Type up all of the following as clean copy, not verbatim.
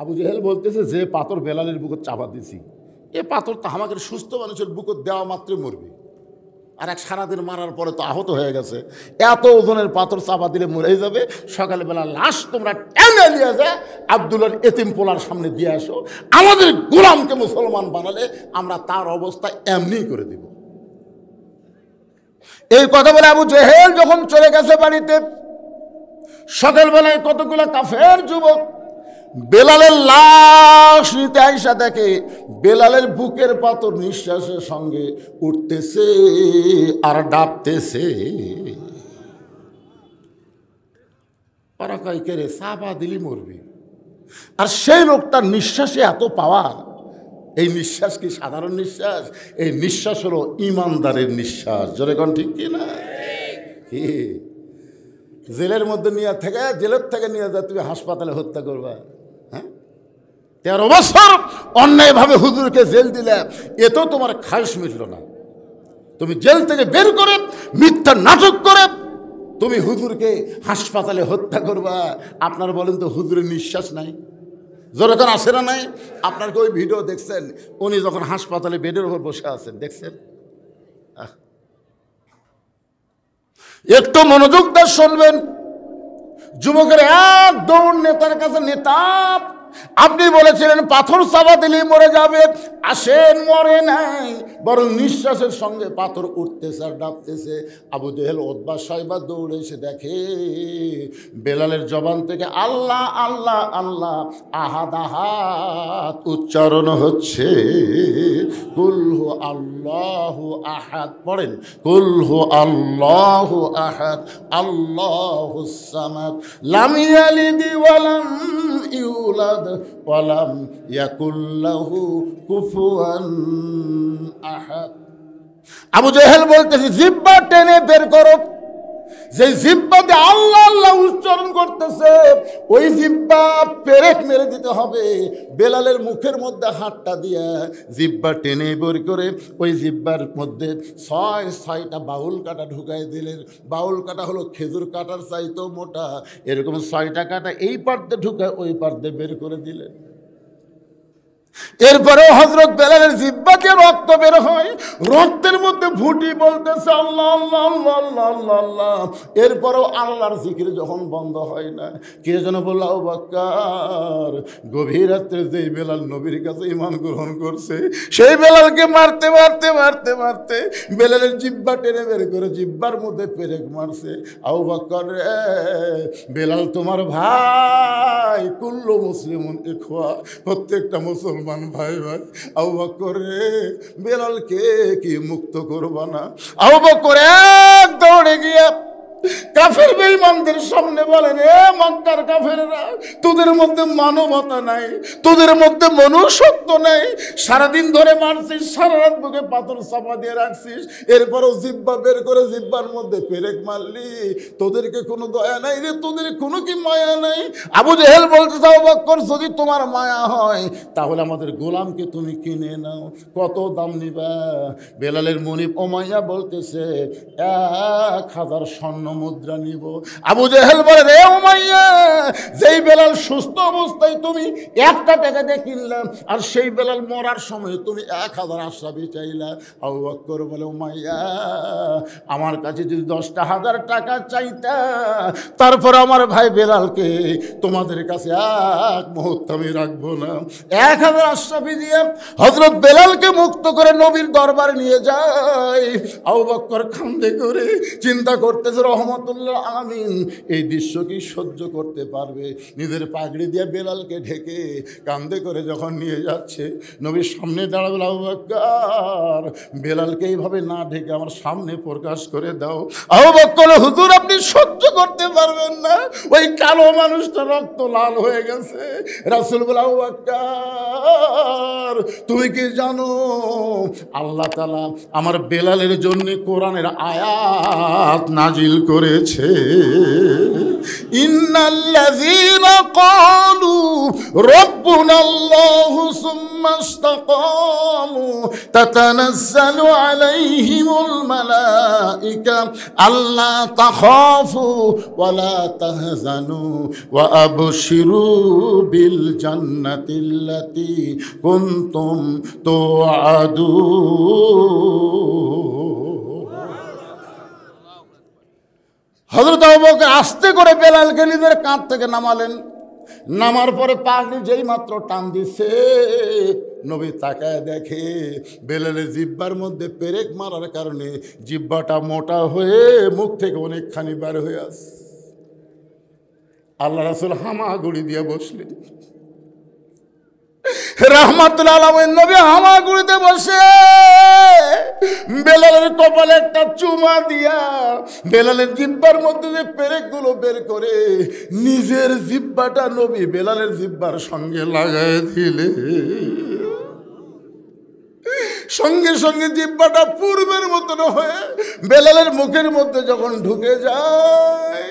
আবু জেহেল বলতেছে, যে পাথর বেলালের বুকত চাপা দিছি, এ পাথর তো আমাদের সুস্থ মানুষের বুকত দেওয়া মাত্রই মরবে, আর এক সারাদিন মারার পরে তো আহত হয়ে গেছে, এত ওজনের পাথর চাপা দিলে মরে যাবে। সকালবেলা লাশ তোমরা টেনে নিয়ে যায় আব্দুল্লাহর এতিম পোলার সামনে দিয়ে আসো, আমাদের গোলামকে মুসলমান বানালে আমরা তার অবস্থা এমনি করে দিব। এই কথা বলে আবু জেহেল যখন চলে গেছে বাড়িতে, সকালবেলায় কতগুলো কাফের যুবক বেলালের লাশ নিতে আইসা দেখে বেলালের বুকের পাথর নিঃশ্বাসের সঙ্গে উঠতেছে আর ডাবতেছে। ওরা কয়, কে রে, চাপা দিলি মরবি। আর সেই লোকটার নিঃশ্বাসে এত পাওয়ার। এই নিঃশ্বাস কি সাধারণ নিঃশ্বাস? এই নিঃশ্বাস হলো ইমানদারের নিঃশ্বাস। জোরে কোন ঠিক কি না? কি জেলের মধ্যে নিয়ে থেকে, জেলের থেকে নিয়ে যা তুমি হাসপাতালে হত্যা করবা? হ্যাঁ, 13 বছর অন্যায়ভাবে হুজুরকে জেল দিলে, এতেও তোমার খায়শ মিটল না। তুমি জেল থেকে বের করে মিথ্যা নাটক করে তুমি হুজুরকে হাসপাতালে হত্যা করবা। আপনার বলেন তো, হুজুরের নিঃশ্বাস নাই? যখন আসে না নাই? আপনার কি ওই ভিডিও দেখছেন উনি যখন হাসপাতালে বেডের উপর বসে আছেন, দেখছেন? একটু মনোযোগ দিয়ে শুনবেন। যুবকের এক দৌড় নেতার কাছে। নেতা, আপনি বলেছিলেন পাথর চাপা দিলেই মরে যাবে, আসেন মরে নাই, বরং নিঃশ্বাসের সঙ্গে পাথর উঠতেছে আর ডাবতেছে। আবু জেহেল উতবা সাইবা দৌড়ে এসে দেখে বেলালের জবান থেকে আল্লাহ আল্লাহ আল্লাহ আহাদ আহাদ উচ্চারণ হচ্ছে। কুলহু আল্লাহু আহাদ, পড়েন, কুলহু আল্লাহু আহাদ আল্লাহুস সামাদ লাম ইয়ালিদ ওয়া লাম ইউলাদ ওয়ালাম ইয়াকুল লাহু কুফুয়ান আহাদ। আবু জেহেল বলতেছে, জিহ্বা টেনে বের করো। যে জিহ্বাতে আল্লাহ আল্লাহ উচ্চারণ করতেছে, ওই জিহ্বা পেরেক মেরে দিতে হবে। বেলালের মুখের মধ্যে হাতটা দিয়ে জিহ্বা টেনে বের করে ওই জিহ্বার মধ্যে 6টা বাউল কাটা ঢুকাই দিলেন। বাউল কাটা হলো খেজুর কাটার চাইতেও মোটা। এরকম 6টা কাটা এই পার্তে ঢুকায় ওই পার্তে বের করে দিলেন। এরপরেও হযরত বেলালের জিহ্বা দিয়ে রক্ত বের হয়, রক্তের মধ্যে ফুটি বলতেছে আল্লাহ আল্লাহ আল্লাহ আল্লাহ আল্লাহ আল্লাহ। এরপরেও আল্লাহর জিকির যখন বন্ধ হয় না, কে যেন বলল, আবু বকর, গভীর রাত্রে যেই বেলাল নবীর কাছে ঈমান গ্রহণ করছে, সেই বেলালকে মারতে মারতে মারতে মারতে বেলালের জিহ্বা টেনে বের করে জিহ্বার মধ্যে পেরেক মারছে। আবু বকর রে, বেলাল তোমার ভাই, কুল্লু মুসলিমুন ইখওয়া, প্রত্যেকটা মুসলমান ভাই ভাই। আবু বকর রে, বেলালকে কি মুক্ত করবা না? আবু বকর এক দৌড়ে গিয়া কাফের বেঈমানদের সামনে বলেন, এ মক্কার কাফেররা, তোদের মধ্যে মানবতা নাই, তোদের মধ্যে মনুষ্যত্ব নাই। সারাদিন ধরে মারছিস, সারা রাত বুকে পাথর চাপা দিয়ে রাখছিস, এরপরও জিহ্বা বের করে জিহ্বার মধ্যে পেরেক মারলি। তোদেরকে কোনো দয়া নাই রে, তোদের কোনো কি মায়া নাই? আবু জেহেল বলতে, আবু বকর, যদি তোমার মায়া হয় তাহলে আমাদের গোলামকে তুমি কিনে নাও। কত দাম নিবা? বেলালের মনিব উমাইয়া বলতেছে, 1000 স্বর্ণ মুদ্রা নিব। আবু জেহেল বলে, রে উমাইয়া, যেই বেলাল সুস্থ অবস্থায় তুমি 1 টাকা দিয়ে কিনলাম, আর সেই বেলাল মরার সময় তুমি 1000 আশরাফি চাইলা। আবু বকর বলে, উমাইয়া, আমার কাছে যদি 10,000 টাকা চাইতা, তারপর আমার ভাই বেলালকে তোমাদের কাছে এক মুহূর্ত আমি রাখবো না। 1000 আশরাফি দিয়ে হযরত বেলালকে মুক্ত করে নবীর দরবারে নিয়ে যায়। আবু বকর কান্দে করে চিন্তা করতেছে, রহমতুল্লাহ আলামিন এই দৃশ্য কি সহ্য করতে পারবে? নিজের পাগড়ি দিয়ে বেলালকে ঢেকে কান্দে করে যখন নিয়ে যাচ্ছে, নবীর সামনে দাঁড়াবে, আবু বকর, বেলালকে এইভাবে না ঢেকে আমার সামনে প্রকাশ করে দাও। আবু বকর, হুজুর, আপনি সহ্য করতে পারবেন না, ওই কালো মানুষটা রক্ত লাল হয়ে গেছে। রাসূল বলে, আবু বকর, তুমি কি জানো আল্লাহ তাআলা আমার বেলালের জন্য কোরআনের আয়াত নাজিল করেছে। ইন্নাল্লাযীনা ক্বালু রাব্বুনাল্লাহু সুম্মা ইসতাকামু তাতানাজ্জালু আলাইহিমুল মালাইকা আল্লা তাখাফু ওয়া লা তাহজানু ওয়া আবশিরু বিল জান্নাতিল্লাতী কুনতুম তুআদুন। হযরত আবু বকর আস্তে করে বেলালকে নিজের কাঁধ থেকে নামালেন। নামার পরে পাগড়ি যেই মাত্র টান দিছে, নবী তাকায় দেখে বেলালের জিহ্বার মধ্যে পেরেক মারার কারণে জিহ্বাটা মোটা হয়ে মুখ থেকে অনেকখানি বার হয়ে আসে। আল্লাহ রাসূল হামাগুড়ি দিয়ে বসলেন। রাহমাতুল আলামিন নবী হামাগুড়িতে বসে বেলালের কপালে একটা চুমা দিয়া বেলালের জিহ্বার মধ্যে যে পেরেকগুলো বের করে নিজের জিহ্বাটা নবী বেলালের জিহ্বার সঙ্গে লাগায় দিলে সঙ্গে সঙ্গে জিহ্বাটা পূর্বের মতন হয়ে বেলালের মুখের মধ্যে যখন ঢুকে যায়,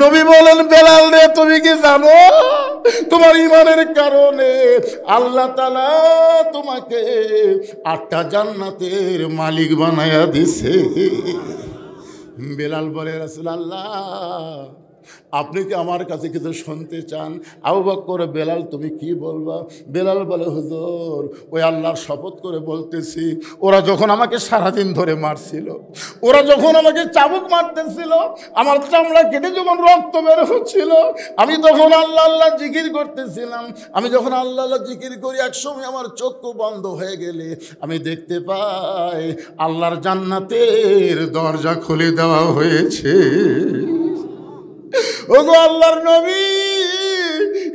নবী বলেন, বেলাল রে, তুমি কি জানো তোমার ঈমানের কারণে আল্লাহ তাআলা তোমাকে 8টা জান্নাতের মালিক বানায়া দিছে। বেলাল বলে, রাসূলুল্লাহ আপনি কি আমার কাছে কিছু শুনতে চান? আবু বকর, বেলাল তুমি কি বলবা? বেলাল বলে, হুজুর ওই আল্লাহর শপথ করে বলতেছি, ওরা যখন আমাকে সারাদিন ধরে মারছিল, ওরা যখন আমাকে চাবুক মারতেছিল, আমার চামড়া কেটে যখন রক্ত বের হচ্ছিল, আমি তখন আল্লাহ আল্লাহ জিকির করতেছিলাম। আমি যখন আল্লাহ আল্লাহ জিকির করি, একসময় আমার চক্ষু বন্ধ হয়ে গেলে আমি দেখতে পাই আল্লাহর জান্নাতের দরজা খুলে দেওয়া হয়েছে। ওগো আল্লাহর নবী,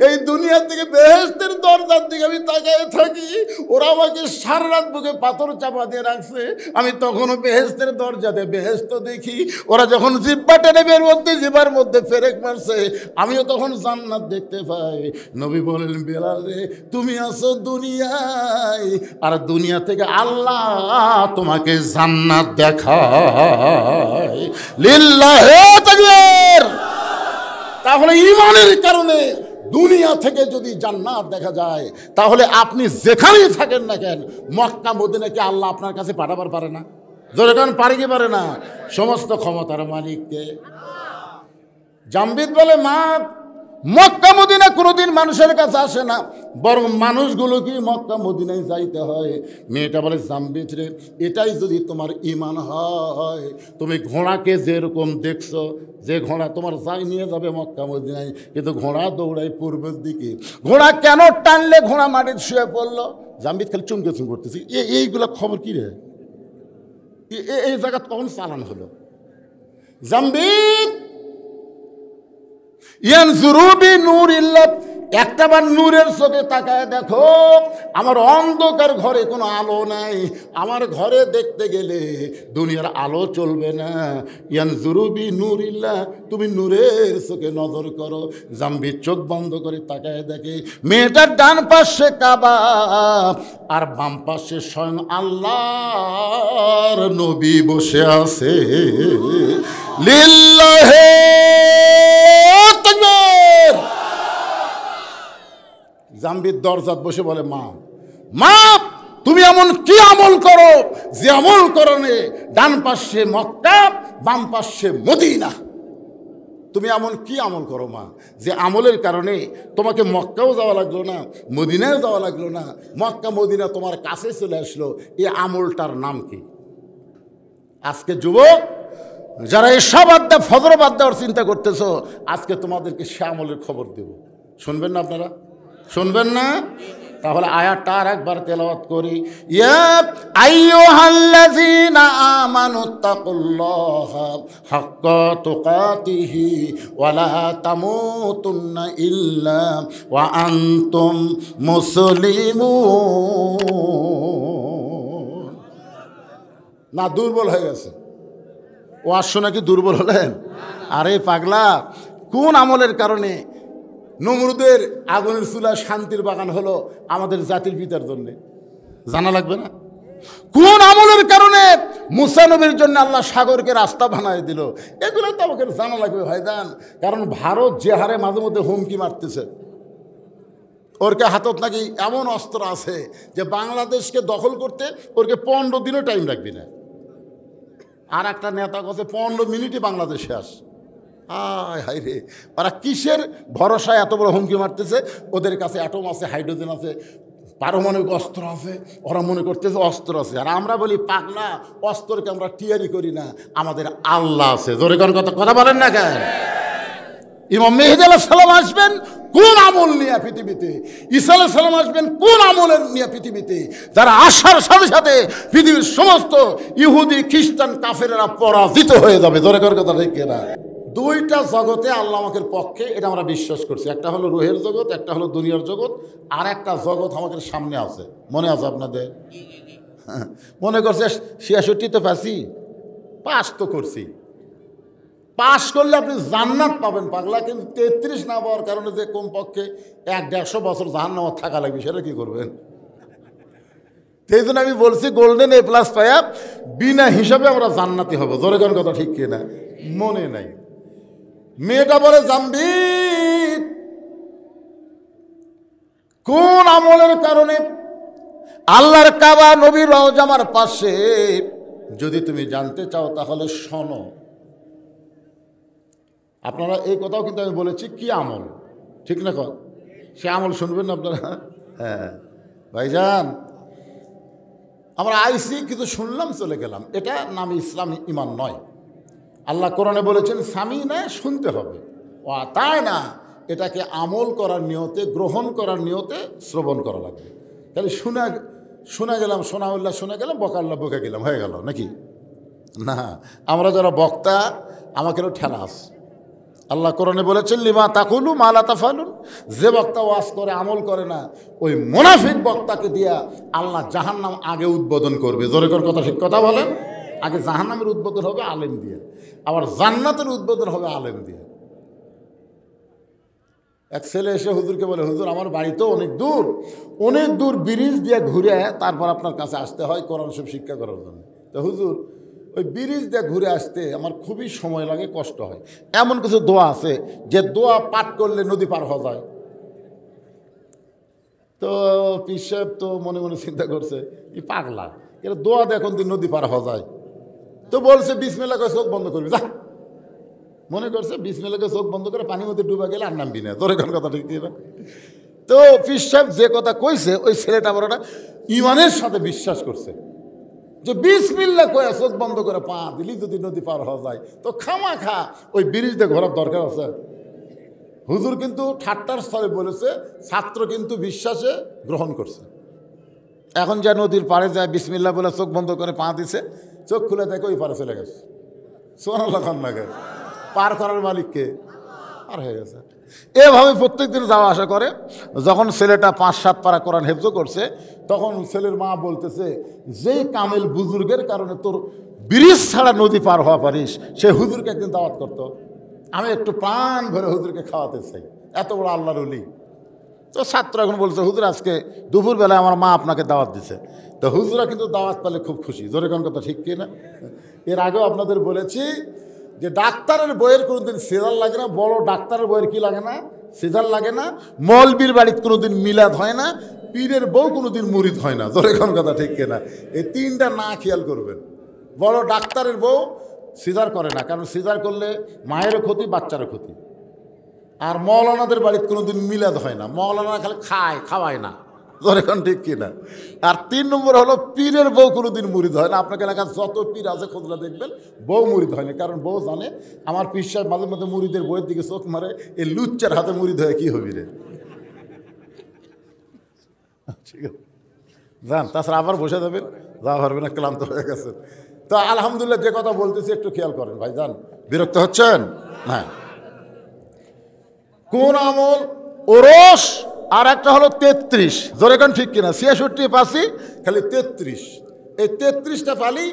এই দুনিয়া থেকে বেহেশতের দরজার দিকে আমি তাকিয়ে থাকি, ওরা আমাকে সারা রাত বুকে পাথর চাপা দিয়ে রাখছে, আমি তখনও বেহেশতের দরজাতে বেহেশত দেখি। ওরা যখন জিহ্বা টেনে বের মধ্যে জিহ্বার মধ্যে ফেরেক মারছে, আমিও তখন জান্নাত দেখতে পাই। নবী বলেন, বেলাল রে, তুমি আছো দুনিয়ায়, আর দুনিয়া থেকে আল্লাহ তোমাকে জান্নাত দেখায়। লিল্লাহি তাকবীর। তাহলে ঈমানের কারণে দুনিয়া থেকে যদি জান্নাত দেখা যায়, তাহলে আপনি যেখানেই থাকেন না কেন, মক্কা মদিনাকে আল্লাহ আপনার কাছে পাঠাবার পারে না? জোরে কারণ পারে কি পারে না? সমস্ত ক্ষমতার মালিককে। জামবিদ বলে, মা মক্কা মদিনা কোনোদিন মানুষের কাছে আসে না, বরং মানুষগুলো কি মক্কা মদিনায় যাইতে হয়। মেয়েটা বলে, জামবিদ রে, এটাই যদি তোমার ঈমান হয়, তুমি ঘোড়াকে যেরকম দেখছো, যে ঘোড়া তোমার যাই নিয়ে যাবে মক্কা মদিনায়, কিন্তু ঘোড়া দৌড়ায় পূর্বের দিকে, ঘোড়া কেন টানলে ঘোড়া মাটির শুয়ে পড়লো? জামবিদ খালি চুমকে চুম করতেছি, এইগুলা খবর কি রে? এই জায়গা কখন চালান হলো? জামবিদ ইয়ানজুরুবি নূরিল্লাহ, একটাবার নূরের চোখে তাকায় দেখো, আমার অন্ধকার ঘরে কোনো আলো নাই, আমার ঘরে দেখতে গেলে দুনিয়ার আলো চলবে না। ইয়ানজুরুবি নূরিল্লাহ, তুমি নূরের চোখে নজর করো। জামবিদ চোখ বন্ধ করে তাকায় দেখে, মেয়েটার ডান পাশে কাবা আর বাম পাশে স্বয়ং আল্লাহর নবী বসে আছে। লিল্লাহি তাকবীর। জামবিদ দরজাত বসে বলে, মা মা তুমি এমন কি আমল করো যে আমল করনে ডান পাশে মক্কা বাম পাশে মদিনা? তুমি এমন কি আমল করো মা, যে আমলের কারণে তোমাকে মক্কাও যাওয়া লাগলো না, মদিনাও যাওয়া লাগলো না, মক্কা মদিনা তোমার কাছে চলে আসলো? এই আমলটার নাম কি? আজকে যুবক যারা এসব আড্ডা ফজর বাদ দেওয়ার চিন্তা করতেছো, আজকে তোমাদেরকে সে আমলের খবর দেব। শুনবেন না আপনারা? শুনবেন না? তাহলে আয়াতটা আর একবার তেলাওয়াত করি। ইয়া আইয়ুহাল্লাযীনা আমানুত্তাকুল্লাহা হাক্কা তুকাতিহি ওয়া লা তামুতুন্না ইল্লা ওয়া আনতুম মুসলিমুন। না দুর্বল হয়ে গেছে? ও আসছো নাকি দুর্বল হলেন? আরে পাগলা, কোন আমলের কারণে নমরুদের আগুনের চুলা শান্তির বাগান হলো আমাদের জাতির পিতার জন্যে? জানা লাগবে না? কোন আমলের কারণে মুসা নবীর জন্য আল্লাহ সাগরকে রাস্তা বানায় দিল, এগুলো তো আমাকে জানা লাগবে ভাইজান। কারণ ভারত যে হারে মাঝে মধ্যে হুমকি মারতেছে, ওরকে হাতত নাকি এমন অস্ত্র আছে যে বাংলাদেশকে দখল করতে ওরকে 15 দিনও টাইম রাখবি না। আর একটা নেতা কাছে 15 মিনিটই বাংলাদেশে আস। হায় হায় রে, ওরা কিসের ভরসায় এত বড় হুমকি মারতেছে? ওদের কাছে অ্যাটম আছে, হাইড্রোজেন আছে, পারমাণবিক অস্ত্র আছে, ওরা মনে করতেছে অস্ত্র আছে। আর আমরা বলি পাগলা, অস্ত্রকে আমরা টিয়ারি করি না, আমাদের আল্লাহ আছে। জোরে কোন কথা বলেন না কেন? ইমাম মেহেদী আলাইহিস সালাম আসবেন কোন আমল নিয়ে পৃথিবীতে? ঈসা আলাইহিস সালাম আসবেন কোন আমলের নিয়ে পৃথিবীতে? যারা আসার সাথে সাথে পৃথিবীর সমস্ত ইহুদি খ্রিস্টান কাফেরেরা পরাজিত হয়ে যাবে। জোরে কোন কথা ঠিক না? দুইটা জগতে আল্লাহ আমাদের পক্ষে, এটা আমরা বিশ্বাস করছি। একটা হলো রুহের জগৎ, একটা হলো দুনিয়ার জগৎ, আর একটা জগৎ আমাদের সামনে আছে। মনে আছে আপনাদের? মনে করছে 66-তে পাস তো করছি। পাস করলে আপনি জান্নাত পাবেন পাগলা, কিন্তু 33 না পাওয়ার কারণে যে কমপক্ষে 100-150 বছর জাহান্নামে থাকা লাগবে, সেটা কি করবেন? সেই জন্য আমি বলছি গোল্ডেন A+ পায়া বিনা হিসাবে আমরা জান্নাতি হব। জোরে কোন কথা ঠিক কিনা? মনে নাই। মেয়েটা বলে জানবি কোন আমলের কারণে আল্লাহর কাবা নবীর রওজার পাশে? যদি তুমি জানতে চাও তাহলে শোনো। আপনারা এই কথাও কিন্তু আমি বলেছি কি আমল, ঠিক না? সে আমল শুনবেন না আপনারা? হ্যাঁ ভাইজান, আমরা আইসি কিন্তু শুনলাম চলে গেলাম, এটা নাম ইসলাম, ইমান নয়। আল্লাহ কোরআনে বলেছেন স্বামী না, শুনতে হবে। ও তাই না, এটাকে আমল করার নিয়তে, গ্রহণ করার নিয়তে শ্রবণ করা লাগবে। তাহলে শোনা গেলাম, শোনা গেলাম, বকাল্লা বকে গেলাম, হয়ে গেল নাকি? না, আমরা যারা বক্তা আমাকেও ঠেলা আছে। আল্লাহ কোরআনে বলেছেন লিমা তাকুলু মা লা তাফালুন, যে বক্তা ওয়াজ করে আমল করে না, ওই মুনাফিক বক্তাকে দিয়া আল্লাহ জাহান্নাম আগে উদ্বোধন করবে। জোরে করে কথা ঠিক কথা বলেন। আগে জাহান্নামের উদ্বোধন হবে আলেম দিয়ে, আবার জান্নাতের উদ্বোধন হবে আলেম দিয়ে। এক ছেলে এসে হুজুরকে বলে, হুজুর আমার বাড়ি তো অনেক দূর ব্রিজ দিয়ে ঘুরে তারপর আপনার কাছে আসতে হয় কোরআন শরীফ শিক্ষা করার জন্য। তো হুজুর ওই ব্রিজ দিয়ে ঘুরে আসতে আমার খুবই সময় লাগে, কষ্ট হয়। এমন কিছু দোয়া আছে যে দোয়া পাঠ করলে নদী পার হওয়া যায়। তো পীর সাহেব তো মনে মনে চিন্তা করছে, এই পাগলা, এর দোয়া দিয়ে এখন দিন নদী পার হওয়া যায়। তো বলছে বিসমিল্লাহ করে চোখ বন্ধ করবি, যা। মনে করছে বিসমিল্লাহ করে চোখ বন্ধ করে পানির মধ্যে ডুবে গেলে আর নামবি না। তোর এখন কথা ঠিক না? তো পীর সাহেব যে কথা কইছে, ওই ছেলেটা বড়টা ইমানের সাথে বিশ্বাস করছে যে বিসমিল্লাহ কয়ে চোখ বন্ধ করে পা দিলি যদি নদী পার হওয়া যায়, তো খামাখা ওই ব্রিজ দিয়ে ঘোরার দরকার আছে। হুজুর কিন্তু ঠাট্টার স্থলে বলেছে, ছাত্র কিন্তু বিশ্বাসে গ্রহণ করছে। এখন যা নদীর পাড়ে যায় বিসমিল্লাহ বলে চোখ বন্ধ করে পা দিছে, চোখ খুলে দেখে ওই পারে চলে গেছে। সুবহানাল্লাহ খান লাগে, পার করার মালিককে পার হয়ে গেছে। এভাবে প্রত্যেক দিন যাওয়া আসা করে। যখন ছেলেটা 5-7 পারা কোরআন হেফজ করছে, তখন ছেলের মা বলতেছে, যে কামেল বুজুর্গের কারণে তোর ব্রিজ ছাড়া নদী পার হওয়া পারিস, সে হুজুরকে একদিন দাওয়াত করতো। আমি একটু প্রাণ ভরে হুজুরকে খাওয়াতে চাই, এত বড় আল্লাহর ওলি। তো ছাত্র এখন বলছে, হুজুর আজকে দুপুরবেলায় আমার মা আপনাকে দাওয়াত দিছে। তো হুজুরা কিন্তু দাওয়াত পেলে খুব খুশি। জোরে কোন কথা ঠিক কিনা? এর আগেও আপনাদের বলেছি যে ডাক্তারের বইয়ের কোনোদিন সিজার লাগে না, বড় ডাক্তারের বইয়ের কি লাগে না? সিজার লাগে না। মৌলবীর বাড়িতে কোনোদিন মিলাদ হয় না, পীরের বউ কোনোদিন মুরিদ হয় না। জোরে কোন কথা ঠিক কিনা? এই তিনটা না খেয়াল করবেন। বড় ডাক্তারের বউ সিজার করে না, কারণ সিজার করলে মায়েরও ক্ষতি, বাচ্চারও ক্ষতি। আর মৌলানাদের বাড়িতে কোনোদিন মিলাদ হয় না, মৌলানা খালি খাওয়ায় না। এখন ঠিক কিনা? আর 3 নম্বর হলো পীরের বউ কোনোদিন মুরিদ হয় না। আপনাকে এলাকার যত পীর আছে খোঁজলা দেখবেন, বউ মুরিদ হয়নি, কারণ বউ জানে আমার পীর সাহেব মাঝে মাঝে মুরিদের বইয়ের দিকে চোখ মারে, এই লুচ্চার হাতে মুরিদ হয়ে কি হবি রে। ঠিক আছে যান, তাছাড়া আবার বসে যাবেন, যা পারবে না, ক্লান্ত হয়ে গেছেন। তো আলহামদুলিল্লাহ, যে কথা বলতেছি একটু খেয়াল করেন ভাই, যান, বিরক্ত হচ্ছেন? হ্যাঁ, কোন আমল? ওরস। আর একটা হলো 33। জোরে কোন ঠিক কিনা? 66 পাসি খালি 33। এই 33টা পালি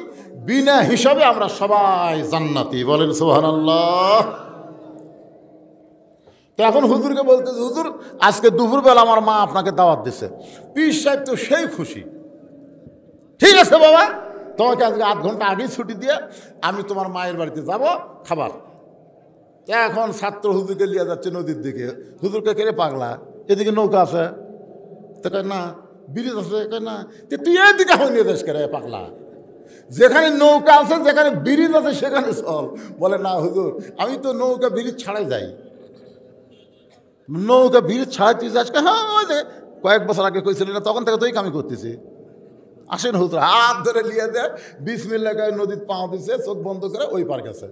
বিনা হিসাবে আমরা সবাই জান্নাতি। বলেন সুবহানাল্লাহ। তো এখন হুজুরকে বলতেছে, হুজুর আজকে দুপুরবেলা আমার মা আপনাকে দাওয়াত দিছে। পীর সাহেব তো সেই খুশি, ঠিক আছে বাবা, তোমাকে আজকে 8 ঘন্টা আগেই ছুটি দিয়ে আমি তোমার মায়ের বাড়িতে যাব খাবার। এখন ছাত্র হুজুরকে নিয়ে যাচ্ছে নদীর দিকে। হুজুরকে কেড়ে পাগলা, এদিকে নৌকা আছে, তো কয় না ব্রিজ আছে, কয় না তুই এদিকে এখন নিয়ে যাস কেড়ে পাগলা, যেখানে নৌকা আছে যেখানে ব্রিজ আছে সেখানে চল। বলে না হুজুর, আমি তো নৌকা ব্রিজ ছাড়াই যাই। নৌকা ব্রিজ ছাড়াই তুই যাস? হ্যাঁ, ওই যে কয়েক বছর আগে কইছিলি না, তখন থেকে তোই কামি করতেছি। আসেন হুজুর, হাত ধরে লিয়ে দেয়, বিসমিল্লাহ কয়ে নদীর পা দিছে, চোখ বন্ধ করে ওই পার গেছে।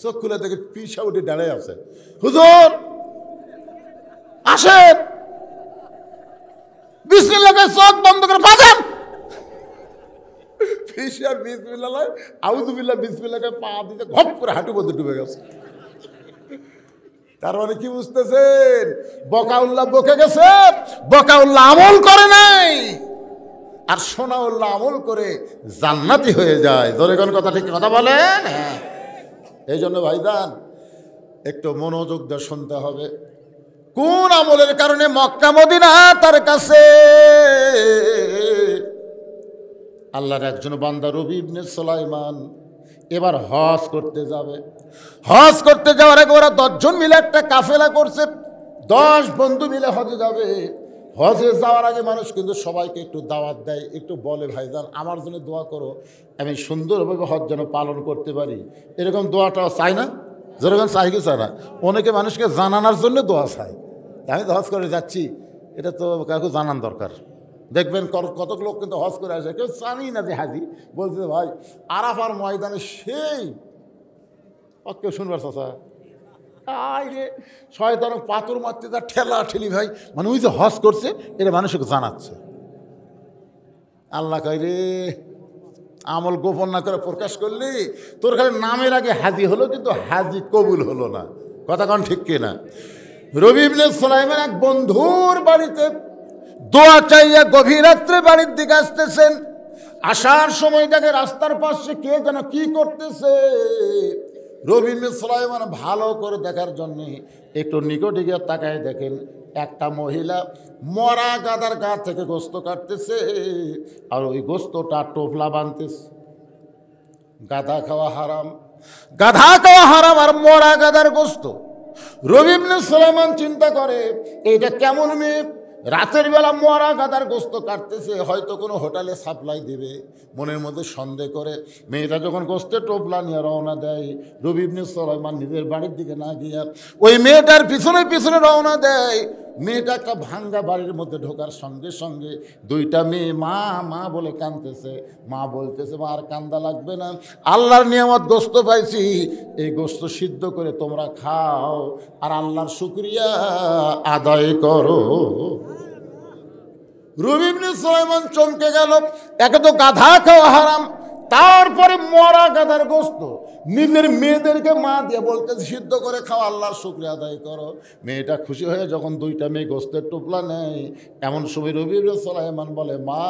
চোখ খুলে দেখে পিসা উঠে দাঁড়ায় আছে। হুজুর আসেন, বিসমিল্লাহ কয়ে চোখ বন্ধ করে বাজান। পিসা বিসমিল্লাহ আউযুবিল্লাহ বিসমিল্লাহ কয়ে পা দিতে ঘপ করে হাঁটু মধ্যে ডুবে গেছে। তার মানে কি বুঝতেছেন? বকাউল্লাহ বকে গেছে, বকাউল্লাহ আমল করে নাই, আর সোনাউল্লাহ আমল করে জান্নাতি হয়ে যায়। জোরে কোন কথা, ঠিক কথা বলেন? হ্যাঁ, এই জন্য ভাইজান একটু মনোযোগ দিয়ে শুনতে হবে। কোন আমলের কারণে মক্কা মদিনা তার কাছে? আল্লাহর একজন বান্দা রবি ইবনে সুলাইমান এবার হজ করতে যাবে। হজ করতে যাওয়ার আগে ওরা 10 জন মিলে একটা কাফেলা করছে। 10 বন্ধু মিলে হজে যাবে। হজে যাওয়ার আগে মানুষ কিন্তু সবাইকে একটু দাওয়াত দেয়, একটু বলে ভাইজান আমার জন্য দোয়া করো, আমি সুন্দরভাবে হজ যেন পালন করতে পারি। এরকম দোয়াটাও চাই না? যেরকম চাই কি চায় না? অনেকে মানুষকে জানানোর জন্য দোয়া চায়। আমি তো হজ করে যাচ্ছি, এটা তো কাউকে জানান দরকার। দেখবেন কত লোক কিন্তু হজ করে আসে, কেউ জানি না যে হাজি বলছে ভাই আরাফার ময়দানে সেই কেউ শুনবার চাচা রে শয়তান পাথর মারতে তার ঠেলা ঠেলি ভাই, মানে ওই যে হজ করছে এটা মানুষকে জানাচ্ছে। আল্লাহ কয় রে আমল গোপন না করে প্রকাশ করলি তোর খালি নামের আগে হাজি হলো, কিন্তু হাজি কবুল হলো না। কথা কন ঠিক কিনা? রবি ইবনে সুলাইমান এক বন্ধুর বাড়িতে দোয়া চাইয়া গভীর রাত্রে বাড়ির দিকে আসতেছেন। আসার সময় দেখে রাস্তার পাশে কে যেন কি করতেছে। রবি ইবনে সুলাইমান ভালো করে দেখার জন্যে একটু নিকটে গিয়ে তাকায় দেখেন একটা মহিলা মরা গাদার গা থেকে গোস্ত কাটতেছে, আর ওই গোস্তটা টোপলা বাঁধতেছে। গাধা খাওয়া হারাম, গাধা খাওয়া হারাম, আর মরা গাদার গোস্ত। রবি ইবনে সুলাইমান চিন্তা করে এইটা কেমন মেয়ে, রাতের বেলা মরা গাদার গোস্ত কাটতেছে, হয়তো কোনো হোটেলে সাপ্লাই দিবে। মনের মধ্যে সন্দেহ করে মেয়েটা যখন গোস্তের টোপলা নিয়ে রওনা দেয়, রবি ইবনে সুলাইমান নিজের বাড়ির দিকে না গিয়া ওই মেয়েটার পিছনে পিছনে রওনা দেয়। মেয়েটা একটা ভাঙ্গা বাড়ির মধ্যে ঢোকার সঙ্গে সঙ্গে 2টা মেয়ে মা মা বলে কাঁদতেছে। মা বলতেছে মা আর কান্দা লাগবে না, আল্লাহর নিয়ামত গোস্ত পাইছি, এই গোস্ত সিদ্ধ করে তোমরা খাও আর আল্লাহর শুকরিয়া আদায় করো। রবি ইবনে সুলাইমান চমকে গেল, একে তো গাধা খাওয়া হারাম, তারপরে মরা গাধার গোস্ত। নিজের মেয়েদেরকে মা দিয়ে বলতে সিদ্ধ করে খাও, আল্লাহর শুকরিয়া আদায় করো। মেয়েটা খুশি হয়ে যখন 2টা মেয়ে গোস্তের টোপলা নেয়, এমন সময় রবি ইবনে সুলাইমান বলে মা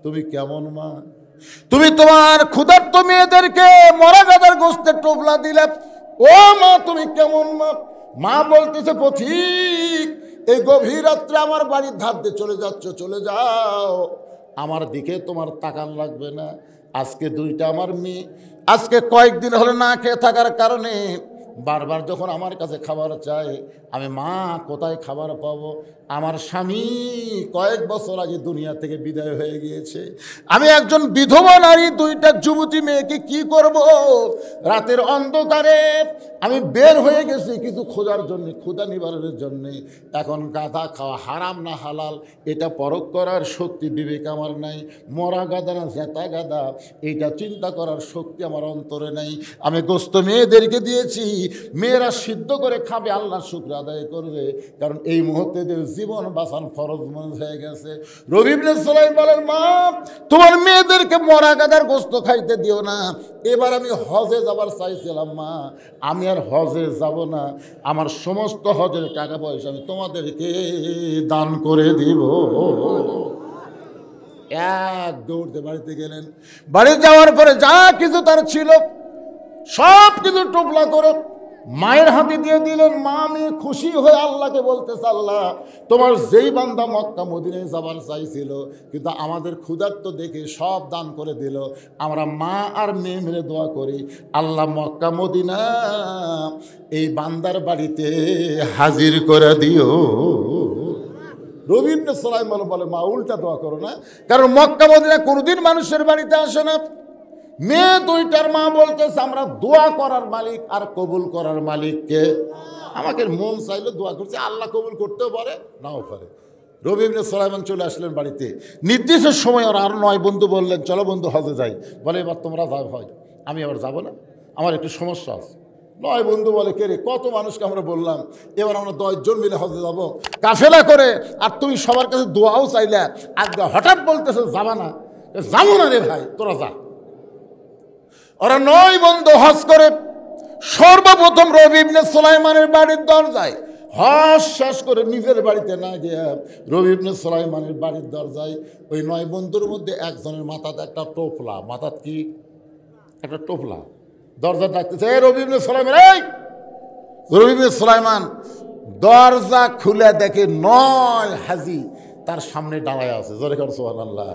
তুমি কেমন মা, তুমি তোমার ক্ষুধার্ত মেয়েদেরকে মরা গাধার গোস্তের টোপলা দিলে, ও মা তুমি কেমন মা? মা বলতেছে পথিক এই গভীর রাত্রে আমার বাড়ির ধার দিয়ে চলে যাচ্ছ, চলে যাও, আমার দিকে তোমার তাকান লাগবে না। আজকে 2টা আমার মেয়ে আজকে কয়েকদিন হলো না খেয়ে থাকার কারণে বারবার যখন আমার কাছে খাবার চায়, আমি মা কোথায় খাবার পাবো? আমার স্বামী কয়েক বছর আগে দুনিয়া থেকে বিদায় হয়ে গিয়েছে, আমি একজন বিধবা নারী, 2টা যুবতী মেয়েকে কি করব? রাতের অন্ধকারে আমি বের হয়ে গেছি কিছু খোঁজার জন্য, ক্ষুধা নিবারণের জন্যে। এখন গাধা খাওয়া হারাম না হালাল এটা পরখ করার শক্তি বিবেক আমার নাই। মরা গাধা না জেতা গাধা এইটা চিন্তা করার শক্তি আমার অন্তরে নাই। আমি গোস্ত মেয়েদেরকে দিয়েছি, মেয়েরা সিদ্ধ করে খাবে, আল্লাহর শুকর আদায় করবে, কারণ এই মুহূর্তে জীবন বাঁচান ফরজ মনে হয়ে গেছে। রবি ইবনে সুলাইমান বলেন মা তোমার মেয়েদেরকে মরা গাধার গোস্ত খাইতে দিও না। এবার আমি হজে যাবার চাইছিলাম মা, আমি আর হজে যাব না, আমার সমস্ত হজের টাকা পয়সা আমি তোমাদেরকে দান করে দিব। এক দৌড়তে বাড়িতে গেলেন। বাড়ি যাওয়ার পরে যা কিছু তার ছিল সব কিছু টোপলা করে মায়ের হাতে দিয়ে দিলেন। মা মেয়ে খুশি হয়ে আল্লাহকে বলতেছে, আল্লাহ তোমার যেই বান্দা মক্কা মদিনায় যাবার চাইছিল কিন্তু আমাদের ক্ষুধার্ত দেখে সব দান করে দিল, আমরা মা আর মেয়ে মিলে দোয়া করি, আল্লাহ মক্কা মদিনা এই বান্দার বাড়িতে হাজির করে দিও। রবি ইবনে সুলাইমান বলে, মা উল্টা দোয়া করো না, কারণ মক্কা মদিনা কোনোদিন মানুষের বাড়িতে আসে না। মেয়ে দুইটার মা বলতেছে, আমরা দোয়া করার মালিক আর কবুল করার মালিককে। আমাকে মন চাইলে দোয়া করছে, আল্লাহ কবুল করতেও পারে নাও পারে। রবি ইবনে সুলাইমান চলে আসলেন বাড়িতে। নির্দিষ্ট সময় ওরা আর 9 বন্ধু বললেন, চলো বন্ধু হজে যাই। বলে, এবার তোমরা যাও হয়, আমি আবার যাবো না, আমার একটু সমস্যা আছে। 9 বন্ধু বলে, কে রে, কত মানুষকে আমরা বললাম, এবার আমরা 10 জন মিলে হজে যাবো কাফেলা করে, আর তুমি সবার কাছে দোয়াও চাইলে, আজকে হঠাৎ বলতেছে যাবা না। যাবো না রে ভাই, তোরা যা। ওরা 9 বন্ধু হজ করে সর্বপ্রথম রবি ইবনে সুলাইমানের বাড়ির দরজায়, হজ শেষ করে নিজের বাড়িতে না গিয়ে রবি ইবনে সুলাইমানের বাড়ির দরজায় ওই 9 বন্ধুর মধ্যে একজনের মাথাতে একটা টোপলা, মাথাত কি একটা টোপলা, দরজা ডাকতেছে, রবি ইবনে সুলাইমান। এই রবি ইবনে সুলাইমান দরজা খুলে দেখে 9 হাজি তার সামনে দাঁড়ায় আছে। জোরে কর সুবহানাল্লাহ।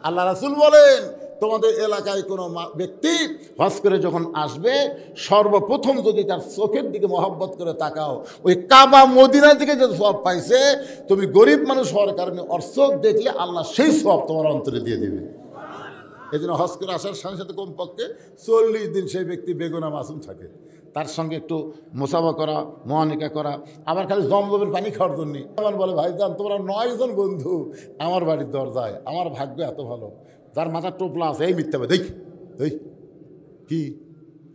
আল্লাহ রাসূল বলেন, তোমাদের এলাকায় কোনো ব্যক্তি হজ করে যখন আসবে, সর্বপ্রথম যদি তার চোখের দিকে মহব্বত করে তাকাও, ওই কাবা মদিনার দিকে যে সওয়াব পাইছে, তুমি গরিব মানুষ হওয়ার কারণে ওর চোখ দেখলে আল্লাহ সেই সওয়াব তোমার অন্তরে দিয়ে দিবে। এই জন্য হজ করে আসার সাথে সাথে কমপক্ষে 40 দিন সেই ব্যক্তি বেগুনা মাসুম থাকে, তার সঙ্গে একটু মোসাফা করা, মুআনিকা করা, আবার খালি জমজমের পানি খাওয়ার জন্য। আমার বলে, ভাইজান তোমরা 9 জন বন্ধু আমার বাড়ির দরজায়, আমার ভাগ্য এত ভালো, যার মাথার টোপলা আছে। এই মিথ্যা দেখ, এই কি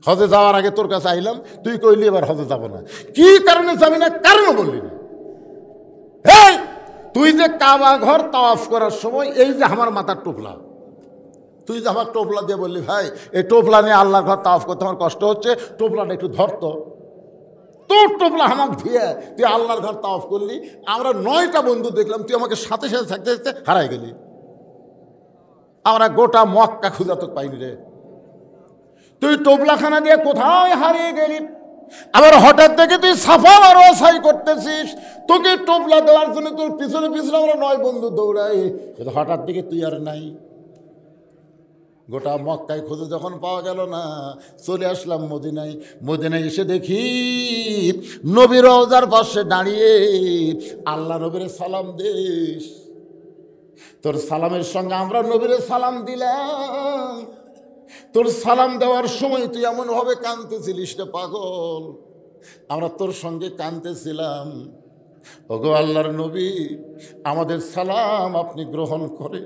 হজে যাওয়ার আগে তোর কাছে আইলাম, তুই কইলি এবার হজে যাব না, কি কারণে যাবি না, কারণও বললি না। এই তুই যে কাবা ঘর তাওয়াফ করার সময় এই যে আমার মাথার টোপলা, তুই যে আমার টোপলা দিয়ে বললি, ভাই এই টোপলা নিয়ে আল্লাহর ঘর তাওয়াফ করতে আমার কষ্ট হচ্ছে, টোপলাটা একটু ধরতো, তোর টোপলা আমাক দিয়ে তুই আল্লাহর ঘর তাওয়াফ করলি। আমরা 9টা বন্ধু দেখলাম, তুই আমাকে সাথে সাথে থাকতে থাকতে হারাই গেলি। আমরা গোটা মক্কা খুঁজা তো পাইনি রে, তুই টোপলাখানা দিয়ে কোথায় হারিয়ে গেলি। আবার হঠাৎ থেকে তুই সাফা আর ওয়াসাই করতেছিস, তোকে টোপলা দেওয়ার জন্য তোর পিছনে পিছনে আমরা 9 বন্ধু দৌড়াই, হঠাৎ থেকে তুই আর নাই। গোটা মক্কায় খুঁজে যখন পাওয়া গেল না, চলে আসলাম মদিনায়। মদিনায় এসে দেখি নবী রওজার পাশে দাঁড়িয়ে আল্লাহ নবীরে সালাম দিস। তোর সালামের সঙ্গে আমরা নবীরে সালাম দিলাম। তোর সালাম দেওয়ার সময় তুই এমনভাবে কাঁদতেছিলিস রে পাগল, আমরা তোর সঙ্গে কাঁদতেছিলাম। ওগো আল্লাহর নবী, আমাদের সালাম আপনি গ্রহণ করে।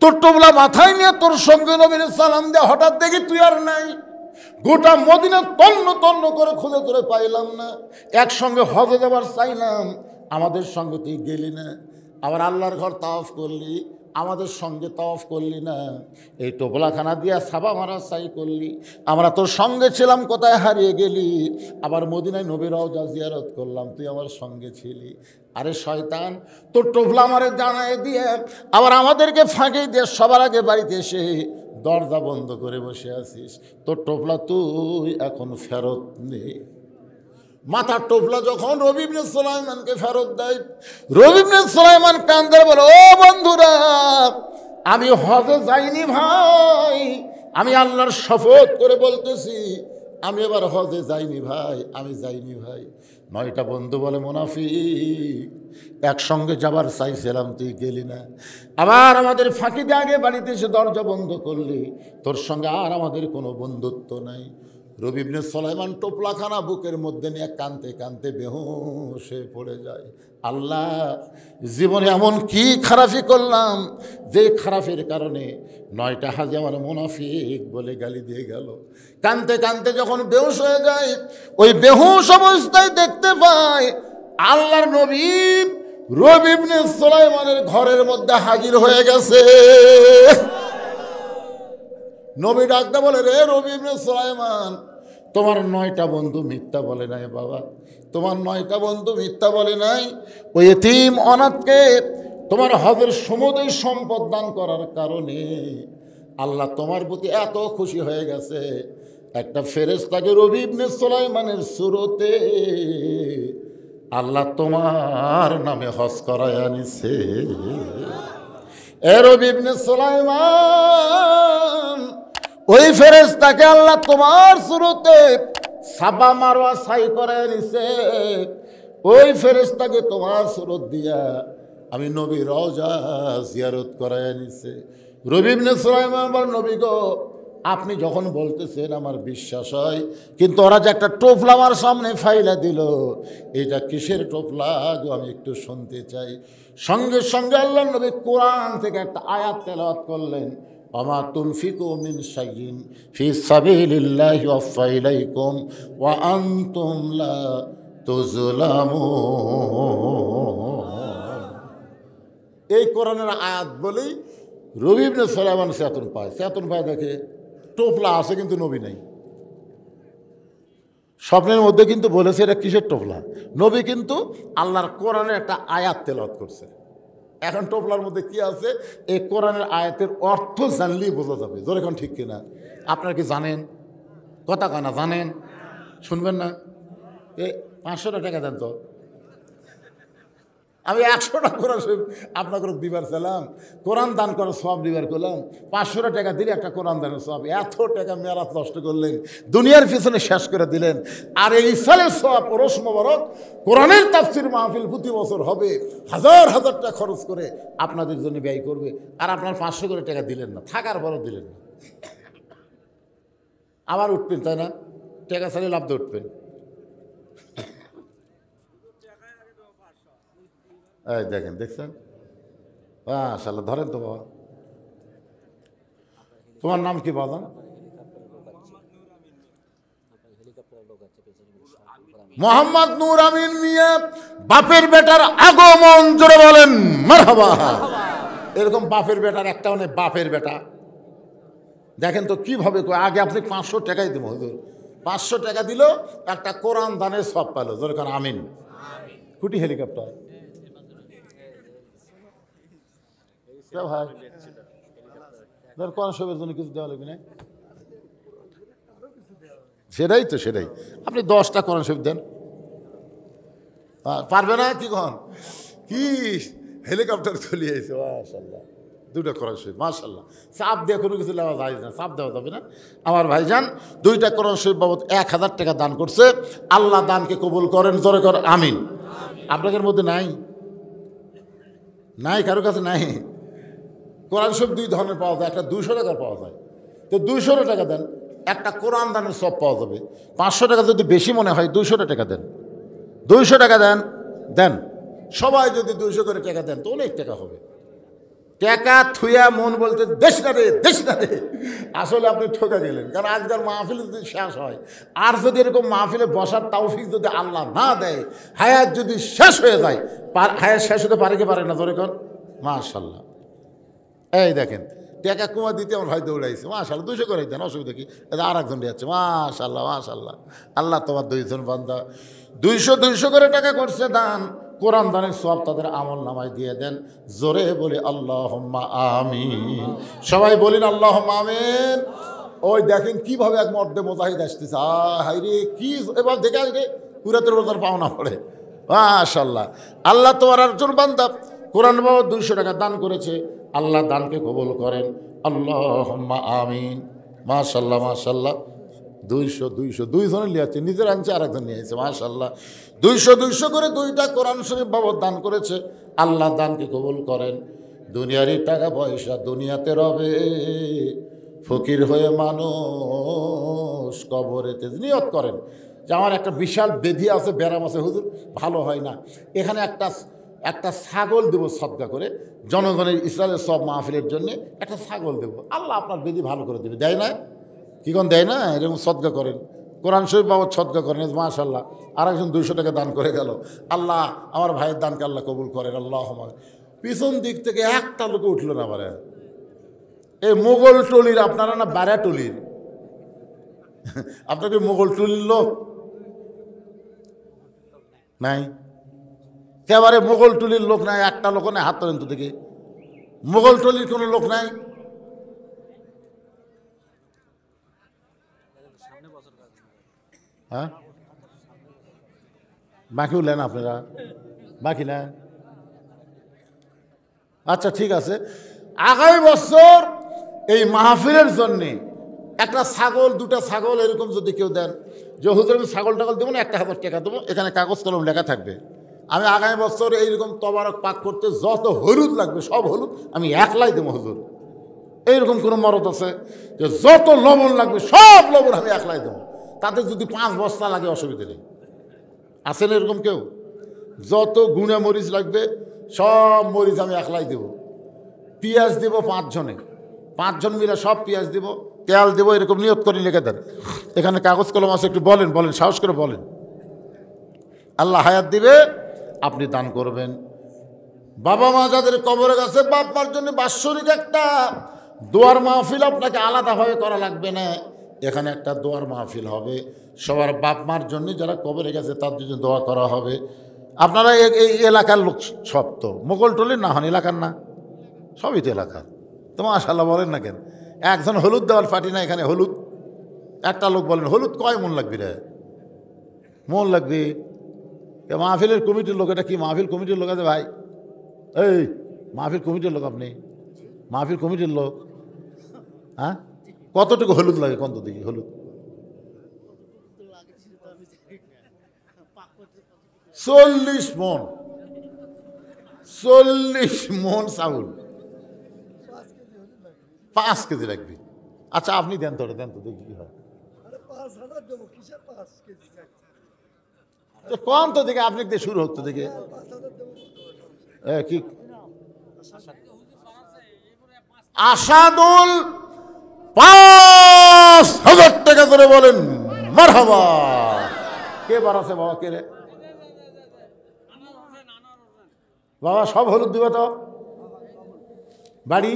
তোর টোপলা মাথায় নিয়ে তোর সঙ্গে নবীর সালাম দেয়া, হঠাৎ দেখি তুই আর নাই। গোটা মদিনা তন্ন তন্ন করে খুঁজে তোরে পাইলাম না। একসঙ্গে হজে যাবার চাইলাম, আমাদের সঙ্গে তুই গেলি না। আবার আল্লাহর ঘর তাওয়াফ করলি, আমাদের সঙ্গে তাওয়াফ করলি না। এই টোপলাখানা দিয়া সাবা মারা চাই করলি, আমরা তোর সঙ্গে ছিলাম, কোথায় হারিয়ে গেলি। আবার মদিনায় নবীর রওজা জিয়ারত করলাম, তুই আমার সঙ্গে ছিলি। আরে শয়তান, তোর টোপলা আমারে জানায় দিয়ে আবার আমাদেরকে ফাঁকি দিয়ে সবার আগে বাড়িতে এসে দরজা বন্ধ করে বসে আছিস। তোর টোপলা তুই এখন ফেরত নে। মাথার টোপলা যখন রবি ইবনে সুলাইমানকে ফেরত দেয়, রবি ইবনে সুলাইমান কান্দে বলে, ও বন্ধুরা, আমি হজে যাইনি ভাই, আমি আল্লাহর শপথ করে বলতেছি, আমি এবার হজে যাইনি ভাই, আমি যাইনি ভাই। 9টা বন্ধু বলে, মুনাফিক, একসঙ্গে যাবার চাইছিলাম, তুই গেলি না। আবার আমাদের ফাঁকি দিয়ে আগে বাড়িতে এসে দরজা বন্ধ করলি, তোর সঙ্গে আর আমাদের কোনো বন্ধুত্ব নাই। রবি ইবনে সুলাইমান টোপলাখানা বুকের মধ্যে নিয়ে কাঁদতে কাঁদতে বেহুশ হয়ে পড়ে যায়। আল্লাহ, জীবনে এমন কি খারাপি করলাম যে খারাপের কারণে 9টা হাজি আমার মুনাফিক বলে গালি দিয়ে গেল। কাঁদতে কাঁদতে যখন বেহুশ হয়ে যায়, ওই বেহুশ অবস্থায় দেখতে পায় আল্লাহর নবী রবি ইবনে সুলাইমানের ঘরের মধ্যে হাজির হয়ে গেছে। নবী ডাকতে বলে, রে রবি ইবনে সুলাইমান, তোমার 9টা বন্ধু মিথ্যা বলে নাই বাবা, তোমার 9টা বন্ধু মিথ্যা বলে নাই। ওই এতিম অনাথকে তোমার হজের সমুদয় সম্পদ দান করার কারণে আল্লাহ তোমার প্রতি এত খুশি হয়ে গেছে। একটা ফেরেশতাকে রবি ইবনে সুলাইমানের সুরতে আল্লাহ তোমার নামে হজ করায় আনিছে। এ রবি ইবনে সুলাইমান, ওই ফেরেশতাকে আল্লাহ তোমার সুরতে সাবা মারওয়া সাই করায় আনিছে। ওই ফেরেশতাকে তোমার সুরত দিয়া আমি নবী রওজা জিয়ারত করায় আনিছে। রবি ইবনে সুলাইমান বল, নবী গো, আপনি যখন বলতেছেন আমার বিশ্বাস হয়, কিন্তু ওরা যে একটা টোপলা আমার সামনে ফাইলা দিল, এটা কিসের টোপলা গো, আমি একটু শুনতে চাই। সঙ্গে সঙ্গে আল্লাহ নবী কোরআন থেকে একটা আয়াত তেলাওয়াত করলেন, ওমা তুনফিকু মিন শাইইন ফি সাবিলিল্লাহি ওয়াফা ইলাইকুম ওয়া আনতুম লা তুযলামুন। এই কোরআনের আয়াত বলেই রবি ইবনে সুলাইমান চেতন পায়, দেখে টোপলা আছে কিন্তু নবী নেই। স্বপ্নের মধ্যে কিন্তু বলেছে এটা কিসের টোপলা, নবী কিন্তু আল্লাহর কোরআনের একটা আয়াত তেলাওয়াত করছে। এখন টোপলার মধ্যে কি আছে, এই কোরআনের আয়াতের অর্থ জানলেই বোঝা যাবে। জোরে এখন ঠিক কিনা? আপনারা কি জানেন? কথা কানা জানেন? শুনবেন না? 500 টাকা দেন তো, আমি 100 টাকা কোরআন শরীফ আপনাকে দিবার চাইলাম, কোরআন দান করার সব দিবার করলাম। 500 টাকা দিলে একটা কোরআন দানের সব, এত টাকা মেরাত নষ্ট করলেন, দুনিয়ার পিছনে শেষ করে দিলেন। আর এই সালের সব ওরস মোবারক কোরআনের তাফসির মাহফিল প্রতি বছর হবে, হাজার হাজার টাকা খরচ করে আপনাদের জন্য ব্যয় করবে, আর আপনার 500 করে টাকা দিলেন না, থাকার পরও দিলেন না। আবার উঠবেন, তাই না? টাকা চালিয়ে লাভ দিয়ে উঠবেন। এই দেখেন, দেখছেন? মাশাআল্লাহ, ধরেন তো বাবা। তোমার নাম কি বাবা? মোহাম্মদ নূর আমিন মিয়া, বাপের বেটার আগমন, জোরে বলেন মারহাবা। এরকম বাপের বেটার একটাও নেই, বাপের বেটা। দেখেন তো কিভাবে, আগে আপনি 500 টাকাই দেবো, হুজুর 500 টাকা দিল, একটা কোরআন দানের সব পেল, জোরে কারণ আমিন। কুটি হেলিকপ্টার ভাই, ধর কোরআন শরীফের জন্য কিছু দেওয়া লাগবে না, সেটাই তো, সেটাই। আপনি 10টা কোরআন শরীফ দেন, পারবে না? কি কখন কি হেলিকপ্টার চলে আসছে, মাশাআল্লাহ। 2টা কোরআন শরীফ, মাশাআল্লাহ। চাপ দিয়ে কোনো কিছু নেওয়া যায় না, চাপ দেওয়া যাবে না। আমার ভাইজান 2টা কোরআন শরীফ বাবদ 1000 টাকা দান করছে। আল্লাহ দানকে কবুল করেন, জোরে কর আমিন। আপনাদের মধ্যে নাই? নাই, কারো কাছে নাই? কোরআন শরীফ 2 ধরনের পাওয়া যায়, একটা 200 টাকার পাওয়া যায়। তো 200 টাকা দেন, একটা কোরআন দানের সব পাওয়া যাবে। 500 টাকা যদি বেশি মনে হয়, 200 টাকা দেন, 200 টাকা দেন, দেন। সবাই যদি 200 করে টাকা দেন তো অনেক টাকা হবে। টাকা থুয়া মন বলতে দেশ না রে, দেশ না রে, আসলে আপনি ঠকে গেলেন। কারণ আজকাল মাহফিল যদি শেষ হয়, আর যদি এরকম মাহফিলে বসার তৌফিক যদি আল্লাহ না দেয়, হায়াত যদি শেষ হয়ে যায়, হায়াত শেষ হতে পারে কি পারে না? ধরে কর মাশাআল্লাহ। এই দেখেন, টাকা কুমা দিতে আমার ভাই দৌড়াইছে, মাশাআল্লাহ। 200 করে দেন, অসুবিধা কি? এটা আর একজন যাচ্ছে, মাশাআল্লাহ মাশাআল্লাহ। আল্লাহ তোমার 2জন বান্দা 200 করে টাকা করছে দান, কোরআন দানের সব তাদের আমল নামায় দিয়ে দেন। জোরে বলি আল্লাহুম্মা আমিন। সবাই বলেন আল্লাহুম্মা আমিন। ওই দেখেন কিভাবে এক মর্দে মুজাহিদ আসতেছে, হাই রে কি এবার দেখে রে, কুরাতের রোজার পাওনা পড়ে, মাশাআল্লাহ। আল্লাহ তোমার একজন বান্দা কোরআন বাবদ 200 টাকা দান করেছে, আল্লাহ দানকে কবুল করেন, আল্লাহুম্মা আমিন। মাশাআল্লাহ মাশাআল্লাহ। 200 2জনে নিয়ে আসছে, নিজের আনছে, আর একজন নিয়ে আসছে, মাশাআল্লাহ। 200 করে 2টা কোরআন শরীফ বাবদ দান করেছে, আল্লাহ দানকে কবুল করেন। দুনিয়ারই টাকা পয়সা দুনিয়াতে রবে, ফকির হয়ে মানুষ কবরেতে। নিয়ত করেন যে আমার একটা বিশাল বেধি আছে, ব্যারাম আছে, হুজুর ভালো হয় না, এখানে একটা ছাগল দেবো সদকা করে, জনগণের ইসরায়েলের সব মাহফিলের জন্য একটা ছাগল দেবো, আল্লাহ আপনার বেধি ভালো করে দেবে। দেয় না? কি কোন দেয় না? এরকম সদকা করেন, কোরআন শরীফ বাবদ সদকা করেন, মাশাআল্লাহ। আর একজন 200 টাকা দান করে গেল, আল্লাহ আমার ভাইয়ের দানকে আল্লাহ কবুল করেন, আল্লাহ। পিছন দিক থেকে একটা লোক উঠলো না, আবার এই মোগল টলির, আপনারা না বারা টলির, আপনাকে মোগল টলির লোক নাই? একেবারে মোগল টলির লোক নাই, একটা লোক নাই, হাত তোলেন তো দেখি। মোগল টলির কোনো লোক নাই? হ্যাঁ, বাকিও নেন আপনারা, বাকি না? আচ্ছা ঠিক আছে, আগামী বছর এই মাহফিলের জন্যে একটা ছাগল, দুটা ছাগল এরকম যদি কেউ দেন, যে হুজুর আমি ছাগল টাগল দেবো না, 1000 টাকা দেবো, এখানে কাগজ কলম লেখা থাকবে, আমি আগামী বছর এইরকম তবারক পাক করতে যত হলুদ লাগবে সব হলুদ আমি একলাই দেবো হুজুর। এইরকম কোনো মরদ আছে যে যত লবণ লাগবে সব লবণ আমি একলাই দেবো, তাতে যদি 5 বস্তা লাগে অসুবিধা নেই? আছেন এরকম কেউ? যত গুঁড়া মরিচ লাগবে সব মরিচ আমি একলাই দেব। পেঁয়াজ দেব 5 জনে, 5 জন মিলে সব পেঁয়াজ দেব, তেল দেবো, এরকম নিয়ত করে লিখে দেন। এখানে কাগজ কলম আছে, একটু বলেন, বলেন, সাহস করে বলেন। আল্লাহ হায়াত দিবে, আপনি দান করবেন। বাবা মা যাদের কবরে গেছে, বাপ মার জন্য বাৎসরিক একটা দোয়ার মাহফিল আপনাকে আলাদাভাবে করা লাগবে না, এখানে একটা দোয়ার মাহফিল হবে সবার বাপ মার জন্য, যারা কবরে গেছে তার জন্য দোয়া করা হবে। আপনারা এই এলাকার লোক সব তো মোগলটলির না হন, এলাকার না, সবই তো এলাকার। তো মাশাআল্লাহ বলেন না কেন? একজন হলুদ দেওয়ার পার্টি না এখানে, হলুদ একটা লোক বলেন হলুদ কয় মন লাগবে রে? মন লাগবে? মাহফিলের কমিটির লোক, এটা কি মাহফিল কমিটির লোক আছে ভাই? এই মাহফিল কমিটির লোক আপনি? মাহফিল কমিটির লোক? হ্যাঁ, কতটুকু হলুদ লাগে কত দেখি? হলুদ 40 মন, 40 মন চাউল, 5 কেজি লাগবে। আচ্ছা আপনি দেন তো, দেন তো দেখি কি হয়। কম তো দেখে, আপনি দিয়ে শুরু হতো দেখে কি? আসাদুল 5000 টাকা করে বলেন মারহাবা। কে বাড়াছে বাবা? কে রে বাবা? সব হলুদ দিবে তো? বাড়ি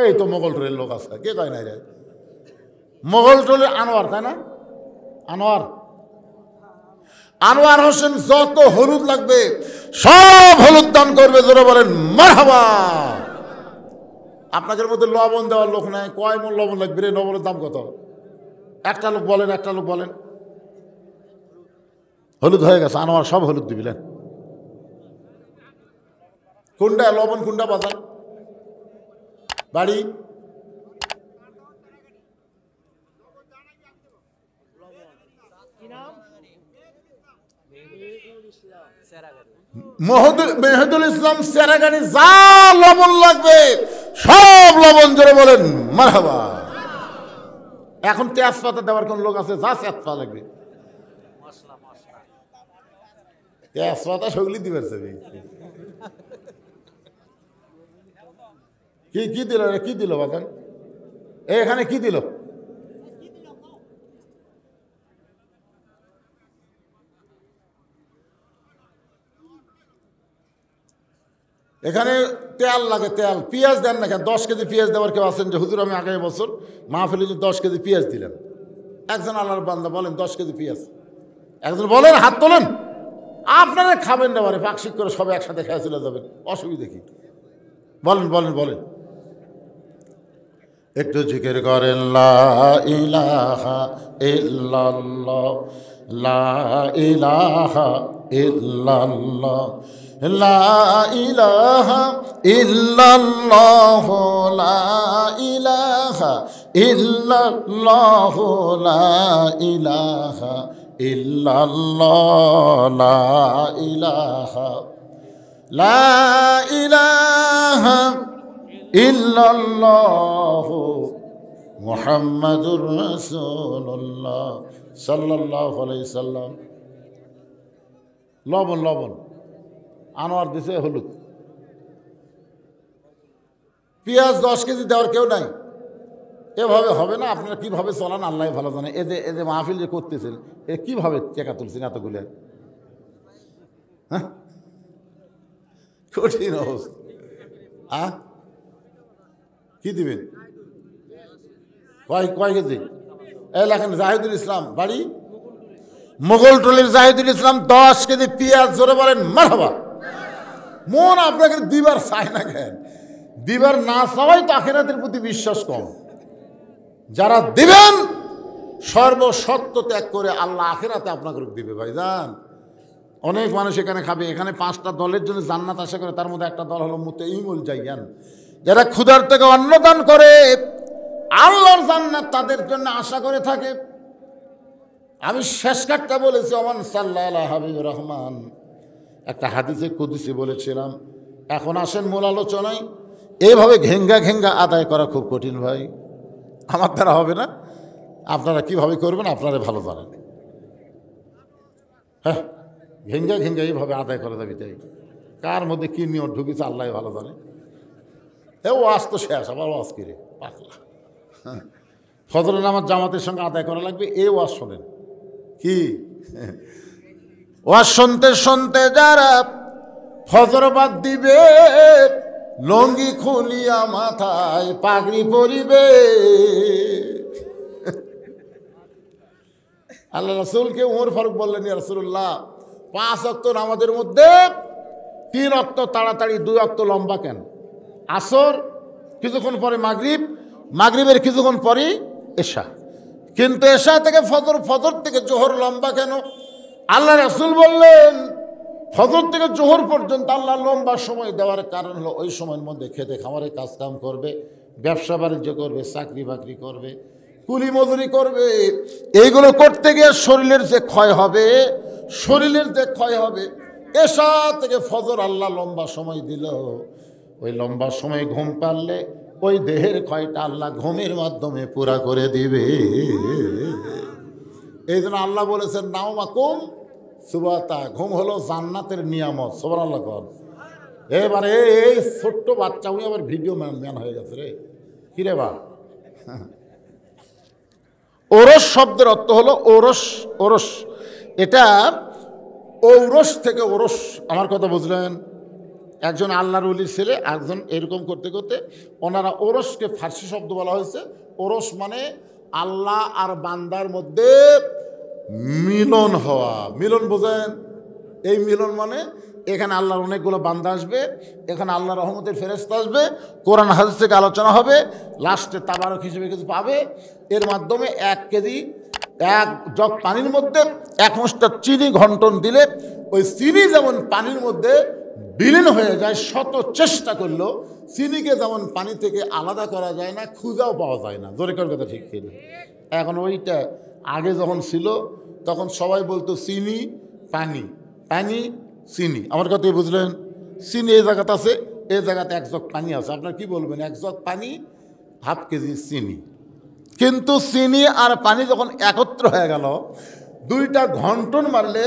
এই তো মোগলটলের লোক আছে, কে কয় নাই রে? মোগলটলের আনোয়ার, তাই না? আনোয়ার, আনোয়ার হোসেন, যত হলুদ লাগবে সব হলুদ দান করবে, জোরে বলেন মারহাবা। আপনাদের মধ্যে লবণ দেওয়ার লোক নাই, কয় মন লবণ লাগবে রে? লবণের দাম কত? একটা লোক বলেন, একটা লোক বলেন। হলুদ হয়ে গেছে, আনোয়ার সব হলুদ দিবিলেন। কোনটা লবণ, কোনটা বাজার? বাড়ি মেহেদুল ইসলাম সেরাগানি, যা লবণ লাগবে সব লবণ, জোরে বলেন মারহাবা। এখন তেজপাতা দেওয়ার কোন লোক আছে? যা তেজপাতা লাগবে, তেজপাতা সগলি দিবে। কি কি দিল? কি দিল বাজান? এখানে কি দিল? এখানে তেল লাগে, তেল। পেঁয়াজ দেন না কেন? 10 কেজি পেঁয়াজ দেওয়ার কেউ আছেন যে হুজুর আমি আগামী বছর মাহফিলে 10 কেজি পেঁয়াজ দিলেন? একজন আল্লাহর বান্দা বলেন 10 কেজি পেঁয়াজ, একজন বলেন, হাত তোলেন। আপনারা খাবেন না, মানে পাকশিক করে সবাই একসাথে খেয়ে চলে যাবেন, অসুবিধা কি? বলেন বলেন বলেন। একটু জিকির করেন, লা ইলাহা ইল্লাল্লাহ, লা ইলাহা ইল্লাল্লাহ, লা ইলাহা ইল্লাল্লাহ, লা ইলাহা ইল্লাল্লাহ, লা ইলাহা ইল্লাল্লাহ, লা ইলাহা, লা ইলাহা ইল্লাল্লাহ মুহাম্মাদুর রাসূলুল্লাহ সাল্লাল্লাহু আলাইহি সাল্লাম। লবণ লবণ, আনোয়ার দিছে হলুদ। পেঁয়াজ 10 কেজি দেওয়ার কেউ নাই। এভাবে হবে না। আপনারা কীভাবে চলান আল্লাহ ভালো জানে। এদের মাহফিল যে করতেছেন, এ কীভাবে টাকা তুলছেন এতগুলো? হ্যাঁ, কঠিন অবস্থা। হ্যাঁ, কি দিবেন? কয় কেজি? এই লেখেন জাহিদুল ইসলাম, বাড়ি মোগলটলির জাহিদুল ইসলাম, 10 কেজি পেঁয়াজ, জোরে বলেন মারহাবা। মন আপনাকে দিবার চায় না কেন? দিবার না চাওয়াই তো আখিরাতের প্রতি বিশ্বাস কম। যারা দিবেন সর্বসত্য ত্যাগ করে আল্লাহ আখিরাতে আপনাকে দিবে ভাইজান। অনেক মানুষ এখানে খাবে, এখানে 5টা দলের জন্য জান্নাত আশা করে, তার মধ্যে একটা দল হলো মুতাইমুল জাইয়ান, যারা ক্ষুধার থেকে অন্নদান করে আল্লাহর জান্নাত তাদের জন্য আশা করে থাকে। আমি শেষ কাটটা বলেছি ওমান সাল্লাল্লাহু হাবিবুর রহমান, একটা হাদিসে কুদসি বলেছিলাম। এখন আসেন মূল আলোচনায়। এইভাবে ঘেঙ্গা ঘেঙ্গা আদায় করা খুব কঠিন ভাই, আমার দ্বারা হবে না। আপনারা কিভাবে করবেন আপনারা ভালো জানেন। হ্যাঁ, ঘেঙ্গা ঘেঙ্গা এইভাবে আদায় করা যাবে, তাই কার মধ্যে কী নিয়ম ঢুকেছে আল্লাহ ভালো জানে। এ ওয়াজ তো শেষ, আবার ওয়াজ কিরে পাকলা। হ্যাঁ, ফজরের নামাজ জামাতের সঙ্গে আদায় করা লাগবে, এই ওয়াজ শোনেন। কি ওয়াজ শুনতে শুনতে যারা ফজর বাদ দিবে, লঙ্গি খুলিয়া মাথায় পাগড়ি পরিবে। আল্লাহ রাসূলকে ওমর ফারুক বললেন, ইয়া রাসূলুল্লাহ, 5 ওয়াক্ত নামাজের মধ্যে 3 ওয়াক্ত তাড়াতাড়ি, 2 ওয়াক্ত লম্বা কেন? আসর কিছুক্ষণ পরে মাগরিব, মাগরিবের কিছুক্ষণ পরে এশা, কিন্তু এশা থেকে ফজর, ফজর থেকে জোহর লম্বা কেন? আল্লাহ রাসূল বললেন, ফজর থেকে জোহর পর্যন্ত আল্লাহ লম্বা সময় দেওয়ার কারণ হলো ওই সময়ের মধ্যে খেতে খামারে কাজকাম করবে, ব্যবসা বাণিজ্য করবে, চাকরি বাকরি করবে, কুলি মজুরি করবে। এইগুলো করতে গিয়ে শরীরের যে ক্ষয় হবে, শরীরের যে ক্ষয় হবে, এশা থেকে ফজর আল্লাহ লম্বা সময় দিল। ওই লম্বা সময় ঘুম পারলে ওই দেহের ক্ষয়টা আল্লাহ ঘুমের মাধ্যমে পুরা করে দিবে। এই জন্য আল্লাহ বলেছেন, নাওমাকুম সুবাতা, ঘুম হলো জান্নাতের নিয়ামত। সুবহানাল্লাহ কর। এবারে এই ছোট্ট বাচ্চা, উনি আবার ভিডিও ম্যান হয়ে গেছে রে, কিরে বা। ওরস শব্দের অর্থ হলো ওরস, ওরস, এটা ঔরস থেকে ওরস। আমার কথা বুঝলেন? একজন আল্লাহর ওলির ছেলে, একজন এরকম করতে করতে ওনারা ওরসকে ফার্সি শব্দ বলা হয়েছে। ওরস মানে আল্লাহ আর বান্দার মধ্যে মিলন হওয়া। মিলন বোঝেন? এই মিলন মানে এখানে আল্লাহর অনেকগুলো বান্দা আসবে, এখানে আল্লাহ রহমতের ফেরেশতা আসবে, কোরআন হাদিস থেকে আলোচনা হবে, লাস্টে তাবারক হিসেবে কিছু পাবে। এর মাধ্যমে 1 কেজি 1 জগ পানির মধ্যে 1 মুষ্টা চিনি ঘন্টন দিলে ওই চিনি যেমন পানির মধ্যে বিলীন হয়ে যায়, শত চেষ্টা করলেও চিনিকে যেমন পানি থেকে আলাদা করা যায় না, খুঁজাও পাওয়া যায় না। জোরে কার কথা ঠিক কিনা? এখন ওইটা আগে যখন ছিল তখন সবাই বলতো চিনি পানি, পানি চিনি। আমার কথাই বুঝলেন? চিনি এই জায়গাতে আছে, এই জায়গাতে 1 জগ পানি আছে। আপনার কি বলবেন? 1 জগ পানি, 1/2 কেজি চিনি। কিন্তু চিনি আর পানি যখন একত্র হয়ে গেল, 2টা ঘন্টন মারলে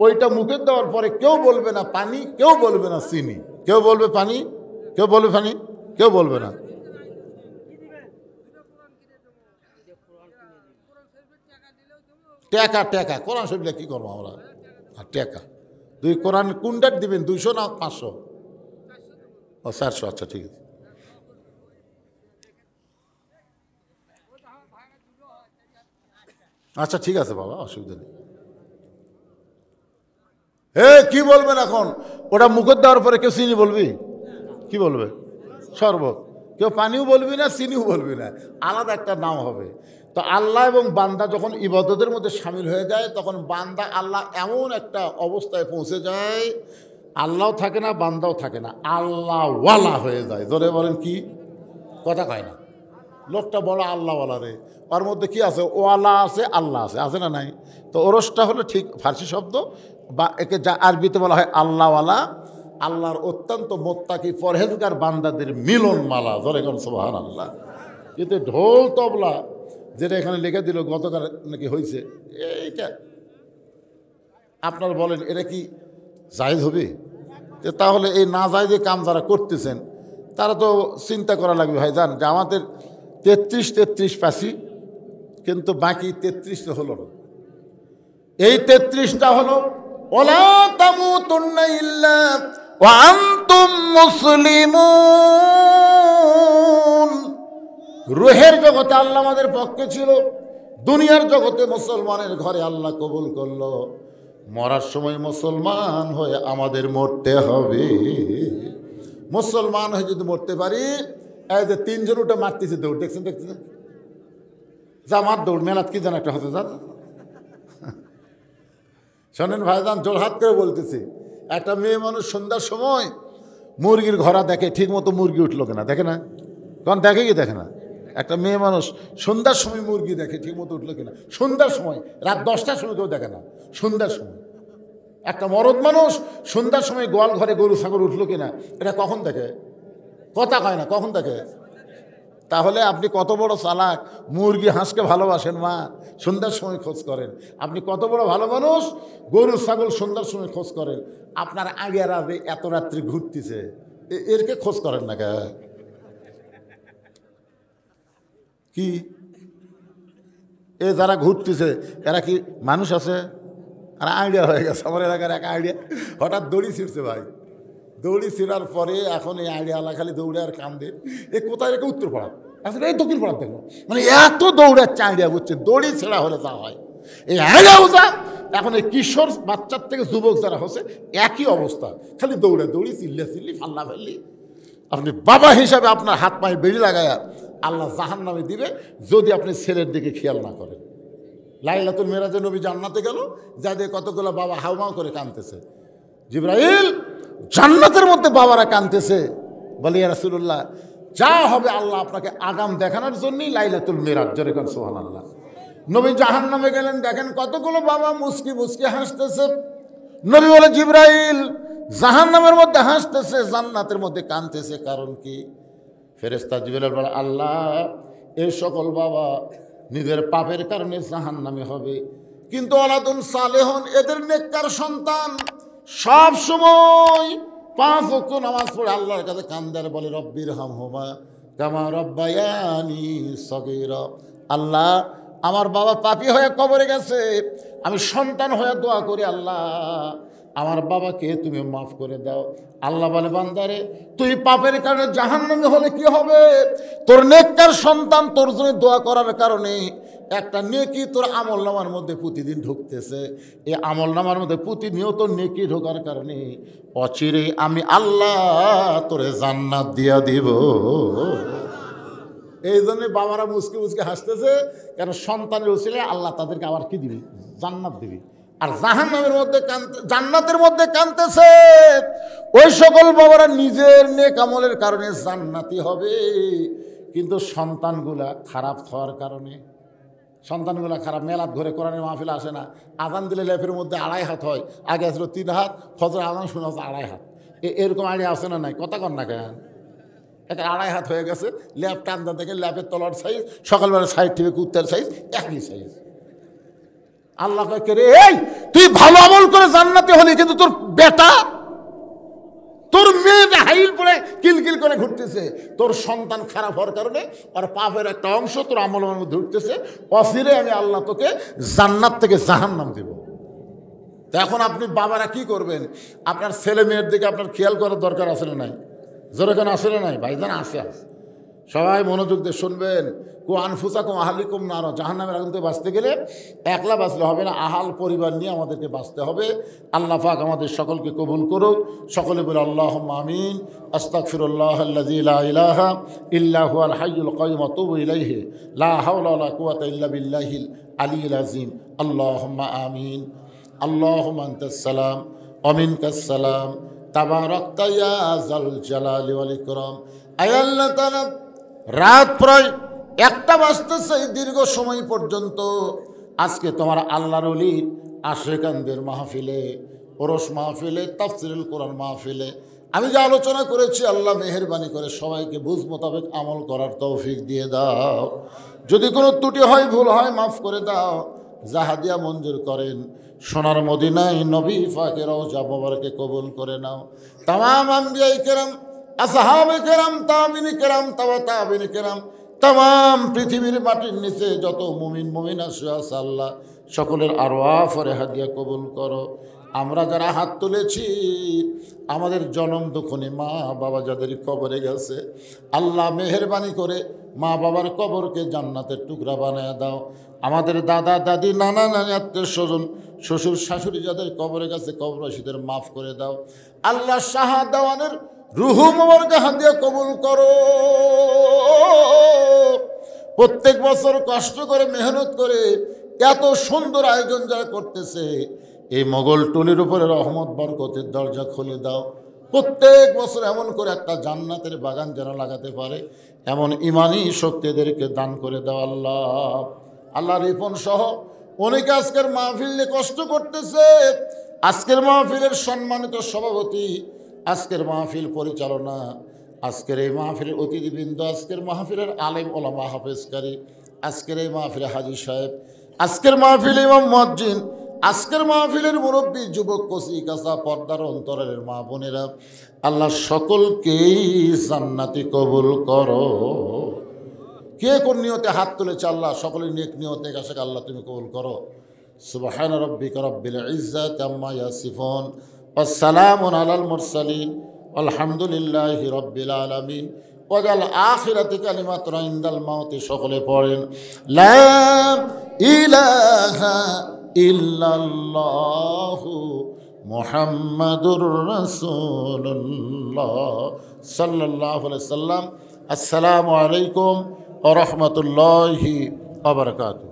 ওইটা মুখে দেওয়ার পরে কেউ বলবে না পানি, কেউ বলবে না চিনি, কেউ বলবে পানি, কেউ বলবে পানি, কেউ বলবে না। টেকা, টেকা কোরআন শরীফে কি করবো আমরা? আর টেকা 2 কোরআন কোনটার দিবেন? 200 না 500? ও 400। আচ্ছা ঠিক আছে। আচ্ছা ঠিক আছে বাবা, অসুবিধা নেই। কি বলবেন এখন? ওটা মুখে দেওয়ার পরে কেউ চিনি বলবি? কি বলবে? শরবত। কেউ পানিও বলবি না, চিনিও বলবি না, আলাদা একটা নাম হবে। তো আল্লাহ এবং বান্দা যখন ইবাদতের মধ্যে সামিল হয়ে যায়, তখন বান্দা আল্লাহ এমন একটা অবস্থায় পৌঁছে যায়, আল্লাহও থাকে না, বান্দাও থাকে না, আল্লাহ ওয়ালা হয়ে যায়। ধরে বলেন কি কথা কয় না? লোকটা বড় আল্লাহওয়ালা রে, ওর মধ্যে কি আছে? ওয়ালা আছে, আল্লাহ আছে, আছে না নাই? তো ওরসটা হলো ঠিক ফার্সি শব্দ, বা একে যা আরবিতে বলা হয় আল্লাহওয়ালা, আল্লাহর অত্যন্ত মোত্তাকি পরহেজগার বান্দাদের মিলন মালা। ধরে কোন সুবহানাল্লাহ। কিন্তু ঢোল তবলা যেটা এখানে লিখে দিল গতকাল নাকি হয়েছে, এইটা আপনারা বলেন এটা কি জায়েজ হবে? তাহলে এই না জায়েজে কাম যারা করতেছেন তারা তো চিন্তা করা লাগবে ভাই, জান যে আমাদের 33 পাসি, কিন্তু বাকি 33 হলো না। এই 33টা হলো ওয়ালা তামুতুন্না ইল্লা ওয়া আনতুম মুসলিমুন। রুহের জগতে আল্লাহ আমাদের পক্ষে ছিল, দুনিয়ার জগতে মুসলমানের ঘরে আল্লাহ কবুল করলো। মরার সময় মুসলমান হয়ে আমাদের মরতে হবে। মুসলমান হয়ে যদি মরতে পারি, এই যে 3 জন ওটা মারতেছে দৌড়, দেখছেন দেখছেন, যা মার দৌড় মেলাত কি যেন একটা হতে যা। শোনেন ভাইজান, জোরহাত করে বলতেছি, একটা মেয়ে মানুষ সন্ধ্যার সময় মুরগির ঘোড়া দেখে, ঠিক মতো মুরগি উঠলো কিনা দেখে না? কারণ দেখে কি দেখে না? একটা মেয়ে মানুষ সন্ধ্যার সময় মুরগি দেখে ঠিক মতো উঠলো কিনা, সন্ধ্যার সময়, রাত 10টার সময় কেউ দেখে না, সন্ধ্যার সময়। একটা মরদ মানুষ সন্ধ্যার সময় গোয়াল ঘরে গরু ছাগল উঠলো কিনা এটা কখন দেখে? কথা কয় না, কখন দেখে? তাহলে আপনি কত বড় চালাক, মুরগি হাঁসকে ভালোবাসেন মা, সন্ধ্যার সময় খোঁজ করেন। আপনি কত বড় ভালো মানুষ, গরু ছাগল সন্ধ্যার সময় খোঁজ করেন। আপনার আগে রাতে এত রাত্রি ঘুরতেছে, এরকে খোঁজ করেন না কে? কি এ যারা ঘুরতেছে এরা কি মানুষ আছে? আর আইডিয়া হয়ে গেছে আমার এলাকার এক আইডিয়া, হঠাৎ দড়ি ছিঁড়ছে ভাই। দৌড়ি ছিঁড়ার পরে এখন এই আইডিয়ালা খালি দৌড়ে আর কান্দে, এ কোথায় রেখে উত্তর পাড়া, আসলে এই দক্ষিণ পাড়ার দেখো, মানে এত দৌড়াচ্ছে আইডিয়া বুঝছে, দড়ি ছেঁড়া হলে তা হয়। এই আইডিয়াও যা, এখন এই কিশোর বাচ্চার থেকে যুবক যারা হচ্ছে একই অবস্থা, খালি দৌড়ে দৌড়ি, চিল্লা চিল্লি, ফাল্লা ফেললি। আপনি বাবা হিসাবে আপনার হাত পায়ে বেড়ি লাগায়া আল্লাহ জাহান্নামে দিবে যদি আপনি ছেলের দিকে খেয়াল না করেন। লাইলাতুল মেরাজে নবী জান্নাতে গেল, যাদের কতগুলো বাবা হাউমাউ করে কাঁদতেছে। জিবরাইল, জান্নাতের মধ্যে বাবারা কাঁদতেছে, বলে ইয়া রাসূলুল্লাহ যা হবে আল্লাহ আপনাকে আগাম দেখানোর জন্যই লাইলাতুল মেরাজ, জোরে কোন সুবহানাল্লাহ। নবী জাহান্নামে গেলেন, দেখেন কতগুলো বাবা মুস্কি মুস্কি হাসতেছে। নবী বলে জিবরাইল জাহান্নামের মধ্যে হাসতেছে, জান্নাতের মধ্যে কাঁদতেছে, কারণ কি? ফেরেশতা জিবরাইল বলে আল্লাহ এই সকল বাবা নিজের পাপের কারণে জাহান্নামে হবে, কিন্তু ওয়ালাদুন সালেহুন, এদের নেককার সন্তান সব সময় 5 ওয়াক্ত নামাজ পড়ে আল্লাহর কাছে কান্দে আর বলে রব্বির হামহুমা কামা রব্বায়ানি সগীরা। আল্লাহ আমার বাবা পাপী হয়ে কবরে গেছে, আমি সন্তান হয়ে দোয়া করি আল্লাহ আমার বাবাকে তুমি মাফ করে দাও। আল্লাহ বলে বান্দারে তুই পাপের কারণে জাহান্নামে হলে কি হবে? তোর নেককার সন্তান তোর জন্য দোয়া করার কারণে একটা নেকি তোর আমলনামার মধ্যে প্রতিদিন ঢুকতেছে। এই আমলনামার মধ্যে প্রতিনিয়ত নেকি ঢোকার কারণে অচিরে আমি আল্লাহ তোরে জান্নাত দিয়া দিব। এই জন্য বাবারা মুসকে মুসকে হাসতেছে, কেন সন্তানের উসিলে আল্লাহ তাদেরকে আবার কি দিবি? জান্নাত দিবি। আর জাহান্নামের মধ্যে জান্নাতের মধ্যে কাঁদতেছে ওই সকল বাবারা নিজের নেক আমলের কারণে জান্নাতি হবে, কিন্তু সন্তানগুলা খারাপ হওয়ার কারণে, সন্তানগুলা খারাপ। মেলাত ঘরে কোরআনের মাহফিলে আসে না, আজান দিলে লেপের মধ্যে 2.5 হাত হয়, আগে আসলো 3 হাত, ফজর আজান শোনা হচ্ছে 2.5 হাত। এরকম আইডিয়া আসে না? নাই কথা কর না কেন? এটা 2.5 হাত হয়ে গেছে, ল্যাপ টানতে দেখে ল্যাপের তলার সাইজ, সকালবেলা সাইড থেকে কুত্তার সাইজ একই সাইজ। আল্লাহ কে রে, এই তুই ভালো আমল করে জান্নাতে হলি, কিন্তু তোর বেটা তোর মেয়েটা হাইল পড়ে কিলকিল করে ঘুরতেছে, তোর সন্তান খারাপ হওয়ার কারণে আর পাপের একটা অংশ তোর আমলের মধ্যে ঘুরতেছে, অফিরে আমি আল্লাহ তোকে জান্নাত থেকে জাহান্নাম দেব। তো এখন আপনি বাবারা কি করবেন? আপনার ছেলে মেয়ের দিকে আপনার খেয়াল করার দরকার আছে না নাই? জোরে কেন আসলে নাই? ভাইজান আছে। সবাই মনোযোগ দিয়ে শুনবেন। কো আনফুসাকুম আহলিকুম নার, জাহান্নামের আগুন থেকে বাঁচতে গেলে একলা বাঁচলে হবে না, আহাল পরিবার নিয়ে আমাদেরকে বাঁচতে হবে। আল্লাহ পাক আমাদের সকলকে কবুল করুক। সকলে বলে আল্লাহুম্মা আমিন। আস্তাগফিরুল্লাহাল্লাযী লা ইলাহা ইল্লা হুয়াল হাইয়ুল কাইয়্যুম ওয়া আতুবু ইলাইহি লা হাওলা ওয়া লা কুওয়াতা ইল্লা বিল্লাহিল আলিয়্যিল আযীম। আল্লাহুম্মা আমিন। আল্লাহুম্মা আনতাস সালাম ওয়া মিনকাস সালাম তাবারাকতা ইয়া যাল জালালি ওয়াল ইকরাম। আয় আল্লাহ তাআলা, রাত প্রায় 1টা বাজতেছে, দীর্ঘ সময় পর্যন্ত আজকে তোমার আল্লাহর ওলির আশিকানদের মাহফিলে, ওরস মাহফিলে, তাফসীরুল কোরআন মাহফিলে আমি যে আলোচনা করেছি, আল্লাহ মেহেরবানি করে সবাইকে বুঝ মোতাবেক আমল করার তৌফিক দিয়ে দাও। যদি কোনো ত্রুটি হয়, ভুল হয়, মাফ করে দাও। জাহাদিয়া মঞ্জুর করেন। সোনার মদিনায় নবী পাকের রওজা মোবারকে কবুল করে নাও। তামাম আম্বিয়ায়ে কেরাম, আসহাবে কেরাম, তাবিঈন কেরাম, তাবিঈন কেরাম, তাম পৃথিবীর মাটির নিচে যত মুমিন মুমিনা শুয়ে আছে আল্লাহ সকলের আরওয়াহ ফরহাদিয়া কবুল করো। আমরা যারা হাত তুলেছি, আমাদের জনম দুঃখনে মা বাবা যাদের কবরে গেছে, আল্লাহ মেহেরবানি করে মা বাবার কবরকে জান্নাতের টুকরা বানায় দাও। আমাদের দাদা দাদি, নানা নানি, আত্মীয় স্বজন, শ্বশুর শাশুড়ি যাদের কবরে গেছে, কবরবাসীদের মাফ করে দাও। আল্লাহ শাহাদাওয়ানের রুহু মোবারক হাদিয়া কবুল করো। প্রত্যেক বছর কষ্ট করে মেহনত করে এত সুন্দর আয়োজন যারা করতেছে, এই মোগলটুলির উপরে রহমত বরকতের দরজা খুলে দাও। প্রত্যেক বছর এমন করে একটা জান্নাতের বাগান যেন লাগাতে পারে, এমন ইমানি শক্তিদেরকে দান করে দাও আল্লাহ। আল্লাহ রিপন সহ অনেকে আজকের মাহফিলে কষ্ট করতেছে। আজকের মাহফিলের সম্মানিত সভাপতি, আজকের মাহফিল পরিচালনা, আজকের এই মাহফিলের অতিথিবৃন্দ, আজকের মাহফিলের আলেম ওলামা হাফেজকারী, আজকের এই মাহফিলে হাজী সাহেব, আজকের মাহফিলে ইমাম মুয়াজ্জিন, আজকের মাহফিলের মুরব্বী, যুবক, কচি কাঁচা, পর্দার অন্তরের মা বোনেরা, আল্লাহ সকলকেই জান্নাতি কবুল করো। কে কোন নিয়তে হাত তুলেছে আল্লাহ সকলের নেক নিয়তে কাছে আল্লাহ তুমি কবুল করো। সুবহান রাব্বিকা রাব্বিল ইজ্জাতি আম্মা ইয়াসিফুন ওয়া সালামুন আলাল মুরসালিন আলহামদুলিল্লাহি রাব্বিল আলামিন। ওয়াজাল আখিরাতি কালিমাতুন ইনদাল মাউতি। সকলে পড়েন লা ইলাহা ইল্লাল্লাহু মুহাম্মাদুর রাসূলুল্লাহ সাল্লাল্লাহু আলাইহি সাল্লাম। আসসালামু আলাইকুম ওয়া রাহমাতুল্লাহি ওয়া বারাকাতুহু।